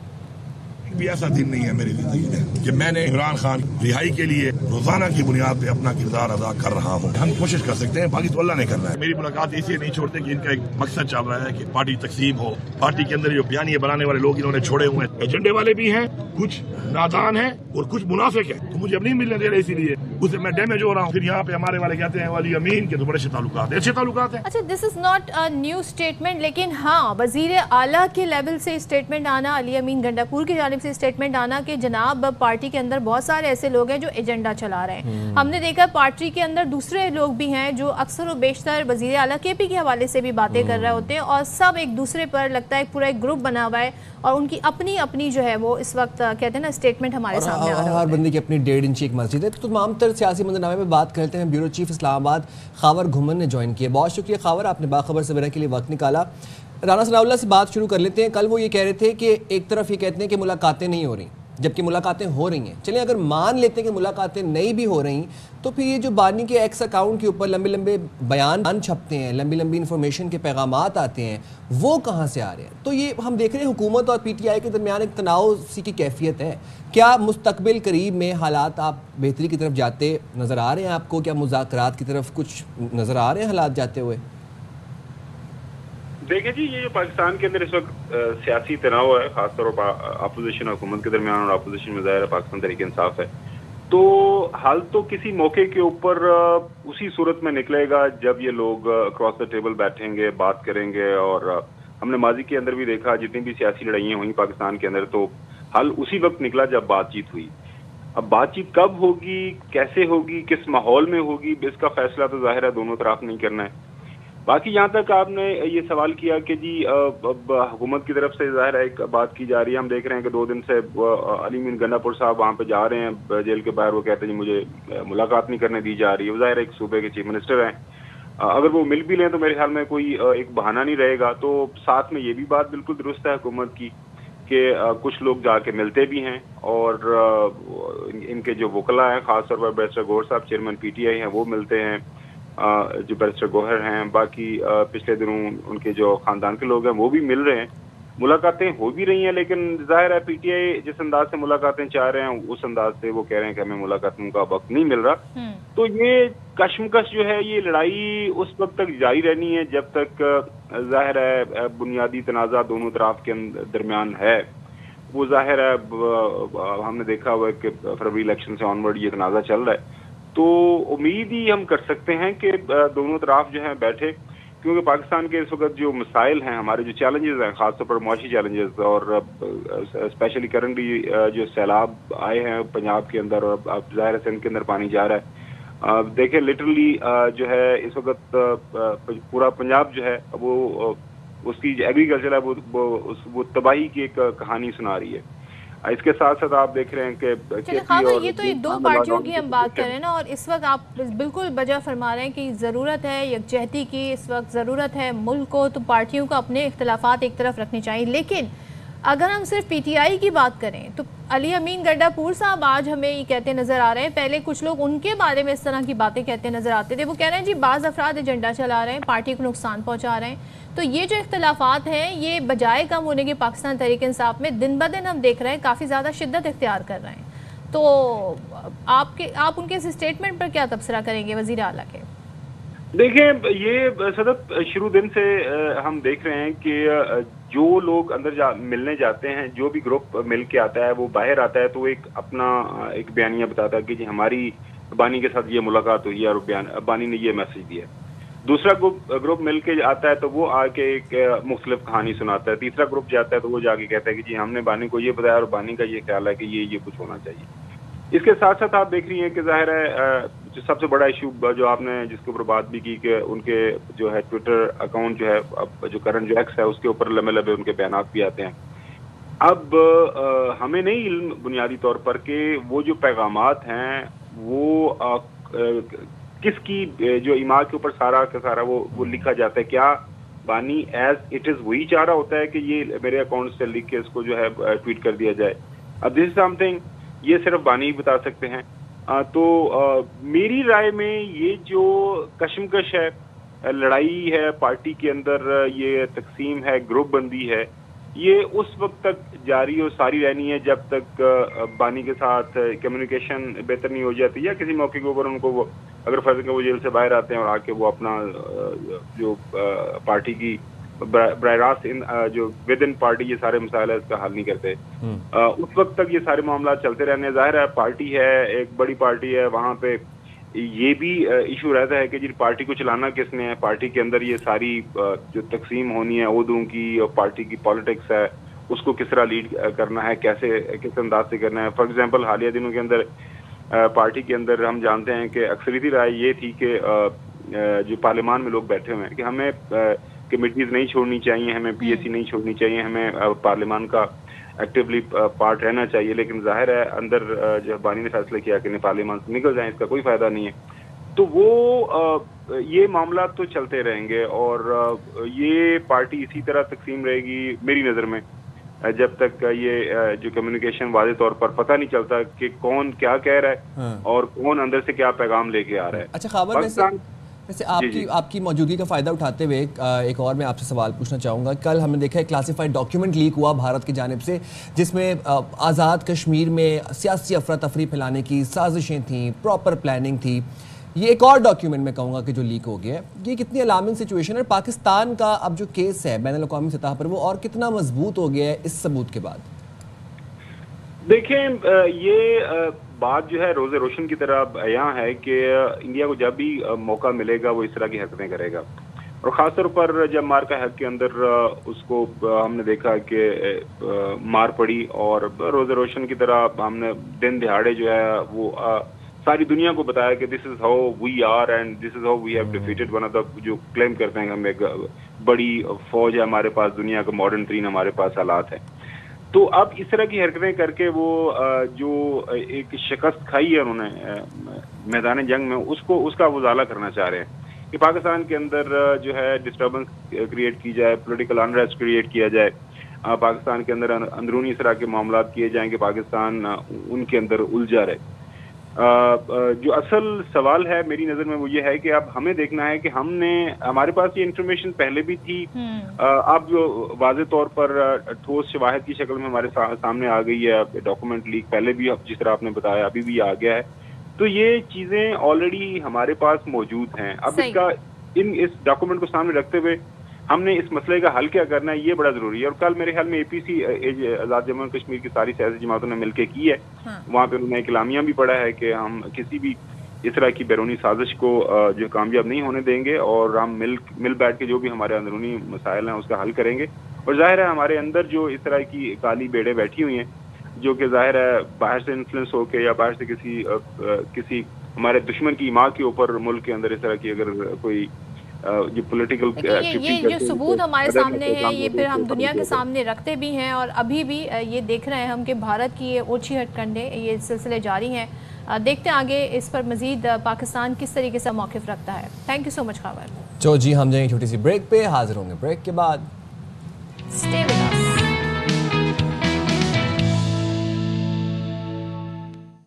بھی ایسا دن نہیں ہے میری زندگی میں کہ میں نے عمران خان رہائی کے لیے روزانہ کی بنیاد پہ اپنا کردار ادا کر رہا ہوں۔ ہم کوشش کر سکتے ہیں، باقی تو اللہ نے کرنا ہے۔ میری ملاقات اس لیے نہیں چھوڑتے کہ ان کا ایک مقصد چل رہا ہے کہ پارٹی تقسیم ہو، پارٹی کے اندر جو بیانیے بنانے والے لوگ انہوں نے چھوڑے ہوئے ہیں، ایجنڈے والے بھی ہیں، کچھ نادان ہیں اور کچھ منافق ہیں، تو مجھے اب نہیں ملنے دے رہے، اسی لیے اسے میں ڈیمیج ہو رہا ہوں۔ پھر یہاں پہ ہمارے والے کہتے ہیں علی امین کے تو بڑے اچھے تعلقات ہیں، اچھے تعلقات ہیں۔ اچھا، this is not a new statement, لیکن ہاں وزیر اعلیٰ کے لیول سے اسٹیٹمنٹ آنا، علی امین گنڈاپور کی جانب سے اسٹیٹمنٹ آنا کہ جناب پارٹی کے اندر بہت سارے ایسے لوگ ہیں جو ایجنڈا چلا رہے ہیں۔ ہم نے دیکھا پارٹی کے اندر دوسرے لوگ بھی ہیں جو اکثر و بیشتر وزیر اعلیٰ کے پی کے حوالے سے بھی باتیں کر رہے ہوتے ہیں، اور سب ایک دوسرے پر لگتا ہے پورا ایک گروپ بنا ہوا ہے، اور ان کی اپنی جو ہے وہ اس وقت کہتے ہیں نا اسٹیٹمنٹ ہمارے سامنے آ رہا ہے۔ ہر بندے کی اپنی 1.5 انچی ایک مسجد ہے۔ تو تمام تر سیاسی منظرنامے میں بات کرتے ہیں، بیورو چیف اسلام آباد خاور گھمن نے جوائن کیا۔ بہت شکریہ خاور، آپ نے باخبر سویرا کے لیے وقت نکالا۔ رانا ثناء اللہ سے بات شروع کر لیتے ہیں۔ کل وہ یہ کہہ رہے تھے کہ ایک طرف یہ کہتے ہیں کہ ملاقاتیں نہیں ہو رہی، جبکہ ملاقاتیں ہو رہی ہیں۔ چلیں اگر مان لیتے ہیں کہ ملاقاتیں نہیں بھی ہو رہی، تو پھر یہ جو بانی کے ایکس اکاؤنٹ کے اوپر لمبے لمبے بیان چھپتے ہیں، لمبی انفارمیشن کے پیغامات آتے ہیں، وہ کہاں سے آ رہے ہیں؟ تو یہ ہم دیکھ رہے ہیں حکومت اور پی ٹی آئی کے درمیان ایک تناؤ سی کی کیفیت ہے۔ کیا مستقبل قریب میں حالات آپ بہتری کی طرف جاتے نظر آ رہے ہیں آپ کو؟ کیا مذاکرات کی طرف کچھ نظر آ رہے ہیں حالات جاتے ہوئے؟ دیکھیں جی، یہ جو پاکستان کے اندر اس وقت سیاسی تناؤ ہے، خاص طور پر اپوزیشن اور حکومت کے درمیان، اور اپوزیشن میں ظاہر ہے پاکستان تحریک انصاف ہے، تو حل تو کسی موقع کے اوپر اسی صورت میں نکلے گا جب یہ لوگ اکراس دا ٹیبل بیٹھیں گے، بات کریں گے۔ اور ہم نے ماضی کے اندر بھی دیکھا جتنی بھی سیاسی لڑائیاں ہوئیں پاکستان کے اندر، تو حل اسی وقت نکلا جب بات چیت ہوئی۔ اب بات چیت کب ہوگی، کیسے ہوگی، کس ماحول میں ہوگی، اس کا فیصلہ تو ظاہر ہے دونوں طرف نہیں کرنا ہے۔ باقی یہاں تک آپ نے یہ سوال کیا کہ جی اب حکومت کی طرف سے ظاہر ہے ایک بات کی جا رہی ہے، ہم دیکھ رہے ہیں کہ 2 دن سے علی امین گنڈا پور صاحب وہاں پہ جا رہے ہیں جیل کے باہر، وہ کہتے ہیں جی مجھے ملاقات نہیں کرنے دی جا رہی ہے. وہ ظاہر ہے ایک صوبے کے چیف منسٹر ہیں، اگر وہ مل بھی لیں تو میرے خیال میں کوئی ایک بہانہ نہیں رہے گا. تو ساتھ میں یہ بھی بات بالکل درست ہے حکومت کی کہ کچھ لوگ جا کے ملتے بھی ہیں، اور ان کے جو وکلا ہیں خاص طور پر بیرسٹر گوہر صاحب چیئرمین پی ٹی آئی ہیں وہ ملتے ہیں، جو بیرسٹر گوہر ہیں، باقی پچھلے دنوں ان کے جو خاندان کے لوگ ہیں وہ بھی مل رہے ہیں، ملاقاتیں ہو بھی رہی ہیں. لیکن ظاہر ہے پی ٹی آئی جس انداز سے ملاقاتیں چاہ رہے ہیں اس انداز سے وہ کہہ رہے ہیں کہ ہمیں ملاقاتوں کا وقت نہیں مل رہا. تو یہ کشمکش جو ہے، یہ لڑائی اس وقت تک جاری رہنی ہے جب تک ظاہر ہے بنیادی تنازع دونوں طرف کے درمیان ہے. وہ ظاہر ہے ہم نے دیکھا ہوا ہے کہ فروری الیکشن سے آن ورڈ یہ تنازع چل رہا ہے. تو امید ہی ہم کر سکتے ہیں کہ دونوں طرف جو ہیں بیٹھے، کیونکہ پاکستان کے اس وقت جو مسائل ہیں، ہمارے جو چیلنجز ہیں خاص طور پر معاشی چیلنجز، اور اسپیشلی کرنٹلی جو سیلاب آئے ہیں پنجاب کے اندر، اور اب ظاہر ہے سندھ کے اندر پانی جا رہا ہے. دیکھیں لٹرلی جو ہے اس وقت پورا پنجاب جو ہے وہ اس کی جو ایگریکلچر ہے وہ تباہی کی ایک کہانی سنا رہی ہے. اس کے ساتھ ساتھ آپ دیکھ رہے ہیں کہ یہ تو 2 پارٹیوں کی ہم بات کر رہے ہیں نا، اور اس وقت آپ بالکل بجا فرما رہے ہیں کہ ضرورت ہے یکجہتی کی، اس وقت ضرورت ہے ملک کو، تو پارٹیوں کو اپنے اختلافات ایک طرف رکھنے چاہیے. لیکن اگر ہم صرف پی ٹی آئی کی بات کریں تو علی امین گنڈا پور صاحب آج ہمیں یہ کہتے نظر آ رہے ہیں، پہلے کچھ لوگ ان کے بارے میں اس طرح کی باتیں کہتے نظر آتے تھے، وہ کہہ رہے ہیں جی بعض افراد ایجنڈا چلا رہے ہیں، پارٹی کو نقصان پہنچا رہے ہیں. تو یہ جو اختلافات ہیں یہ بجائے کم ہونے کے پاکستان تحریک انصاف میں دن بدن ہم دیکھ رہے ہیں کافی زیادہ شدت اختیار کر رہے ہیں. تو آپ ان کے اس اسٹیٹمنٹ پر کیا تبصرہ کریں گے وزیر اعلیٰ کے؟ دیکھیں یہ صدف شروع دن سے ہم دیکھ رہے ہیں کہ جو لوگ اندر ملنے جاتے ہیں، جو بھی گروپ مل کے آتا ہے وہ باہر آتا ہے تو ایک اپنا ایک بیانیہ بتاتا ہے کہ جی ہماری بانی کے ساتھ یہ ملاقات ہوئی ہے اور بانی نے یہ میسج دیا ہے. دوسرا گروپ مل کے آتا ہے تو وہ آ کے ایک مختلف کہانی سناتا ہے. تیسرا گروپ جاتا ہے تو وہ جا کے کہتا ہے کہ جی ہم نے بانی کو یہ بتایا اور بانی کا یہ خیال ہے کہ یہ کچھ ہونا چاہیے. اس کے ساتھ ساتھ آپ دیکھ رہی ہیں کہ ظاہر ہے جو سب سے بڑا ایشو جو آپ نے جس کے اوپر بات بھی کی کہ ان کے جو ہے ٹویٹر اکاؤنٹ جو ہے اب جو کرنٹ جو ایکس ہے اس کے اوپر لمبے لمبے ان کے بیانات بھی آتے ہیں. اب ہمیں نہیں علم بنیادی طور پر کہ وہ جو پیغامات ہیں وہ کس کی جو ایما کے اوپر سارا کا سارا وہ لکھا جاتا ہے. کیا بانی ایز اٹ از وہی چاہ رہا ہوتا ہے کہ یہ میرے اکاؤنٹ سے لکھ کے اس کو جو ہے ٹویٹ کر دیا جائے؟ اب دس از سم تھنگ یہ صرف بانی ہی بتا سکتے ہیں. تو میری رائے میں یہ جو کشمکش ہے، لڑائی ہے پارٹی کے اندر، یہ تقسیم ہے، گروپ بندی ہے، یہ اس وقت تک جاری اور ساری رہنی ہے جب تک بانی کے ساتھ کمیونیکیشن بہتر نہیں ہو جاتی، یا کسی موقع کے اوپر ان کو اگر فرض کہ وہ جیل سے باہر آتے ہیں اور آ کے وہ اپنا جو پارٹی کی براہ راست جو ود ان پارٹی یہ سارے مسائل ہے اس کا حل نہیں کرتے، اس وقت تک یہ سارے معاملات چلتے رہنے. ظاہر ہے پارٹی ہے، ایک بڑی پارٹی ہے، وہاں پہ یہ بھی ایشو رہتا ہے کہ جی پارٹی کو چلانا کس نے ہے، پارٹی کے اندر یہ ساری جو تقسیم ہونی ہے عہدوں کی اور پارٹی کی پالیٹکس ہے اس کو کس طرح لیڈ کرنا ہے، کیسے کس انداز سے کرنا ہے. فار ایگزامپل حالیہ دنوں کے اندر پارٹی کے اندر ہم جانتے ہیں کہ اکثریتی رائے یہ تھی کہ جو پارلیمان میں لوگ بیٹھے ہوئے ہیں کہ ہمیں کمیٹیز نہیں چھوڑنی چاہیے، ہمیں پی ایس سی نہیں چھوڑنی چاہیے، ہمیں پارلیمان کا ایکٹیولی پارٹ رہنا چاہیے. لیکن ظاہر ہے اندر جو بانی نے فیصلہ کیا کہ پارلیمان سے نکل جائیں، اس کا کوئی فائدہ نہیں ہے. تو وہ یہ معاملات تو چلتے رہیں گے اور یہ پارٹی اسی طرح تقسیم رہے گی میری نظر میں جب تک یہ جو کمیونیکیشن واضح طور پر پتہ نہیں چلتا کہ کون کیا کہہ رہا ہے اور کون اندر سے کیا پیغام لے کے آ رہا ہے. اچھا خابر ویسے آپ کی موجودگی کا فائدہ اٹھاتے ہوئے ایک اور میں آپ سے سوال پوچھنا چاہوں گا. کل ہم نے دیکھا ہے کلاسیفائڈ ڈاکیومنٹ لیک ہوا بھارت کی جانب سے جس میں آزاد کشمیر میں سیاسی افراتفری پھیلانے کی سازشیں تھیں، پراپر پلاننگ تھی. یہ ایک اور ڈاکیومنٹ میں کہوں گا کہ جو لیک ہو گیا ہے، یہ کتنی الارمنگ سچویشن ہے؟ پاکستان کا اب جو کیس ہے بین الاقوامی سطح پر وہ اور کتنا مضبوط ہو گیا ہے اس ثبوت کے بعد؟ دیکھیں یہ بات جو ہے روز روشن کی طرح بیان ہے کہ انڈیا کو جب بھی موقع ملے گا وہ اس طرح کی حرکتیں کرے گا، اور خاص طور پر جب مار کا حق کے اندر اس کو ہم نے دیکھا کہ مار پڑی اور روز روشن کی طرح ہم نے دن دہاڑے جو ہے وہ ساری دنیا کو بتایا کہ this is how we are and this is how we have defeated one of the, جو کلیم کرتے ہیں کہ ہم ایک بڑی فوج ہے ہمارے پاس, دنیا کا ماڈرن ترین ہمارے پاس حالات ہیں. تو اب اس طرح کی حرکتیں کر کے وہ جو ایک شکست کھائی ہے انہوں نے میدان جنگ میں, اس کا ازالہ کرنا چاہ رہے ہیں کہ پاکستان کے اندر جو ہے ڈسٹربنس کریٹ کی جائے, پولیٹیکل انریسٹ کریٹ کیا جائے, پاکستان کے اندر اندرونی اس طرح کے معاملات کیے جائیں کہ پاکستان ان کے اندر الجھا رہے. جو اصل سوال ہے میری نظر میں وہ یہ ہے کہ اب ہمیں دیکھنا ہے کہ ہمارے پاس یہ انفارمیشن پہلے بھی تھی, اب جو واضح طور پر ٹھوس شواہد کی شکل میں ہمارے سامنے آ گئی ہے, ڈاکومنٹ لیک پہلے بھی جس طرح آپ نے بتایا ابھی بھی آ گیا ہے, تو یہ چیزیں آلریڈی ہمارے پاس موجود ہیں. اب اس ڈاکومنٹ کو سامنے رکھتے ہوئے ہم نے اس مسئلے کا حل کیا کرنا ہے یہ بڑا ضروری ہے. اور کل میرے خیال میں APC آزاد جموں کشمیر کی ساری سیاسی جماعتوں نے مل کے کی ہے, وہاں پہ انہوں نے ایک اعلامیہ بھی پڑھا ہے کہ ہم کسی بھی اس طرح کی بیرونی سازش کو جو کامیاب نہیں ہونے دیں گے, اور ہم مل بیٹھ کے جو بھی ہمارے اندرونی مسائل ہیں اس کا حل کریں گے. اور ظاہر ہے ہمارے اندر جو اس طرح کی کالی بیڑے بیٹھی ہوئی ہیں جو کہ ظاہر ہے باہر سے انفلوئنس ہو کے یا باہر سے کسی ہمارے دشمن کی ماں کے اوپر ملک کے اندر اس طرح کی اگر کوئی جو پولیٹیکل یہ جو ثبوت ہمارے سامنے ہے یہ پھر ہم دنیا کے سامنے رکھتے بھی ہیں, اور ابھی بھی یہ دیکھ رہے ہیں ہم کہ بھارت کی یہ اوچھی ہٹ کنڈے یہ سلسلے جاری ہیں. دیکھتے ہیں آگے اس پر مزید پاکستان کس طریقے سے موقف رکھتا ہے. تھینک یو سو مچ خاور. تو جی ہم جائیں گے چھوٹی سی بریک پہ, حاضر ہوں گے بریک کے بعد. Stay with us.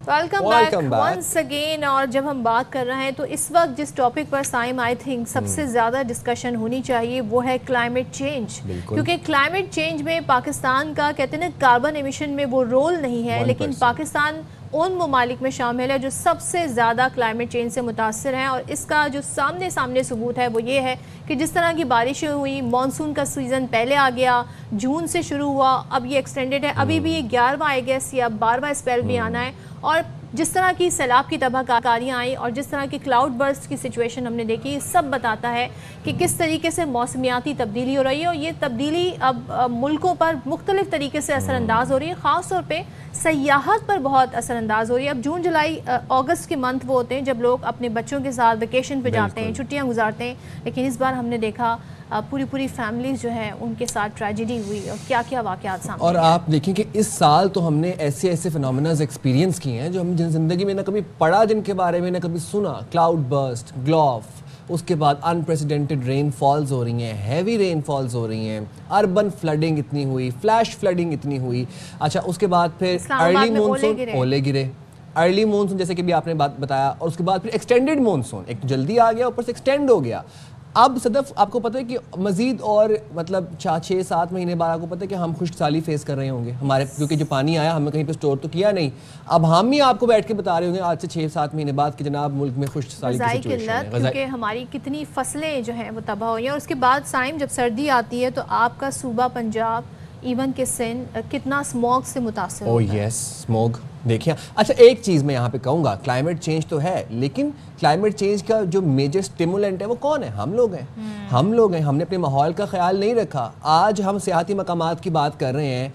Welcome back once again. اور جب ہم بات کر رہے ہیں تو اس وقت جس topic per Saim I think سب سے زیادہ ڈسکشن ہونی چاہیے وہ ہے کلائمیٹ چینج, کیونکہ کلائمیٹ چینج میں پاکستان کا کہتے ہیں کاربن ایمیشن میں وہ رول نہیں ہے, لیکن پاکستان ان ممالک میں شامل ہے جو سب سے زیادہ کلائمیٹ چینج سے متاثر ہیں. اور اس کا جو سامنے ثبوت ہے وہ یہ ہے کہ جس طرح کی بارشیں ہوئی, مانسون کا سیزن پہلے آ گیا, جون سے شروع ہوا, اب یہ ایکسٹینڈڈ ہے, ابھی بھی یہ 11واں آئی گیس یا 12واں اسپیل بھی آنا ہے. اور جس طرح کی سیلاب کی تباہ کاریاں آئیں اور جس طرح کی کلاؤڈ برسٹ کی سچویشن ہم نے دیکھی, سب بتاتا ہے کہ کس طریقے سے موسمیاتی تبدیلی ہو رہی ہے. اور یہ تبدیلی اب ملکوں پر مختلف طریقے سے اثر انداز ہو رہی ہے, خاص طور پہ سیاحت پر بہت اثر انداز ہو رہی ہے. اب جون جولائی اگست کے منتھ وہ ہوتے ہیں جب لوگ اپنے بچوں کے ساتھ ویکیشن پہ جاتے ہیں, چھٹیاں گزارتے ہیں, لیکن اس بار ہم نے دیکھا پوری فیملیز جو ہیں ان کے ساتھ ٹریجڈی ہوئی اور کیا کیا واقعات سامنے. اور آپ دیکھیں کہ اس سال تو ہم نے ایسے فینومیناز ایکسپیرینس کیے ہیں جو ہم زندگی میں نہ کبھی پڑھا, جن کے بارے میں نہ کبھی سنا. کلاؤڈ برسٹ, گلوف, اس کے بعد انپریسیڈنٹڈ رین فالز ہو رہی ہیں, ہیوی رین فالز ہو رہی ہیں, اربن فلڈنگ اتنی ہوئی, فلیش فلڈنگ اتنی ہوئی. اچھا اس کے بعد پھر ارلی مونسون, اولے گرے, ارلی مونسون جیسے کہ بھی آپ نے بات بتایا, اور اس کے بعد پھر ایکسٹینڈڈ مونسون, ایک جلدی آ گیا اوپر سے ایکسٹینڈ ہو گیا. اب صدف آپ کو پتہ ہے کہ مزید اور مطلب 6-7 مہینے بعد آپ کو پتہ ہے کہ ہم خشک سالی فیس کر رہے ہوں گے ہمارے, کیونکہ جو پانی آیا ہم نے کہیں پہ سٹور تو کیا نہیں. اب ہم ہی آپ کو بیٹھ کے بتا رہے ہوں گے آج سے 6-7 مہینے بعد کہ جناب ملک میں خشک سالی کی سچویشن ہے, کیونکہ ہماری کتنی فصلیں جو ہیں وہ تباہ ہوئی ہیں. اور اس کے بعد سائم جب سردی آتی ہے تو آپ کا صوبہ پنجاب, ایون کہ سندھ, کتنا اسموگ سے متاثر ہوتا ہے. یس اسموگ دیکھیں. اچھا ایک چیز میں یہاں پہ کہوں گا, کلائمیٹ چینج تو ہے لیکن کلائمیٹ چینج کا جو میجر اسٹیمولنٹ ہے وہ کون ہے؟ ہم لوگ ہیں. ہم نے اپنے ماحول کا خیال نہیں رکھا. آج ہم سیاحتی مقامات کی بات کر رہے ہیں,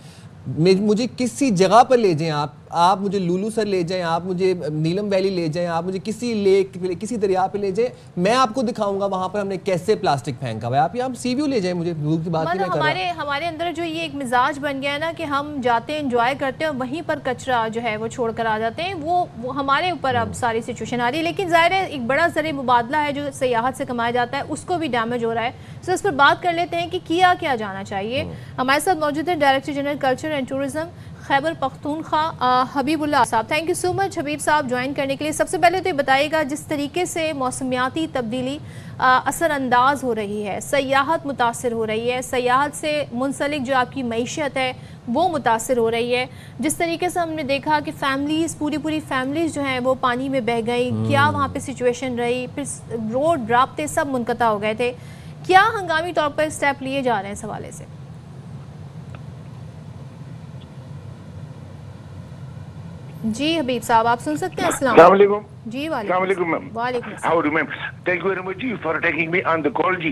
مجھے کسی جگہ پر لے جائیں آپ مجھے لولو سر لے جائیں, آپ مجھے نیلم ویلی لے جائیں, آپ مجھے کسی لیک کسی دریا پہ لے جائیں, میں آپ کو دکھاؤں گا وہاں پر ہم نے کیسے پلاسٹک پھینکا ہوا ہے. آپ یہاں سی ویو لے جائیں, مجھے دور کی بات نہیں کر رہا. ہمارے اندر جو یہ ایک مزاج بن گیا ہے نا کہ ہم جاتے ہیں انجوائے کرتے ہیں اور وہیں پر کچرا جو ہے وہ چھوڑ کر آ جاتے ہیں, وہ ہمارے اوپر اب ساری سچویشن آ رہی ہے. لیکن ظاہر ہے ایک بڑا ذریعہ مبادلہ ہے جو سیاحت سے کمایا جاتا ہے, اس کو بھی ڈیمیج ہو رہا ہے. تو اس پر بات کر لیتے ہیں کہ کیا جانا چاہیے. ہمارے ساتھ موجود ہے director general culture and tourism Khyber Pakhtunkhwa Habib Ullah صاحب. تھینک یو سو مچ حبیب صاحب جوائن کرنے کے لیے. سب سے پہلے تو یہ بتائیے گا جس طریقے سے موسمیاتی تبدیلی اثر انداز ہو رہی ہے, سیاحت متاثر ہو رہی ہے, سیاحت سے منسلک جو آپ کی معیشت ہے وہ متاثر ہو رہی ہے, جس طریقے سے ہم نے دیکھا کہ فیملیز پوری فیملیز جو ہیں وہ پانی میں بہہ گئی, کیا وہاں پہ سچویشن رہی, پھر روڈ رابطے سب منقطع ہو گئے تھے, کیا ہنگامی طور پر اسٹیپ لیے جا رہے ہیں اس حوالے سے؟ جی حبیب صاحب آپ سن سکتے ہیں. السلام علیکم. جی السلام علیکم میم. وعلیکم السلام. تھینک یو ویری مچ جی for taking me on the call. جی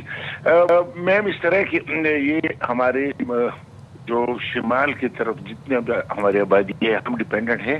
میم اس طرح کہ یہ ہمارے جو شمال کی طرف جتنے ہماری آبادی ہے ہم ڈیپینڈنٹ ہیں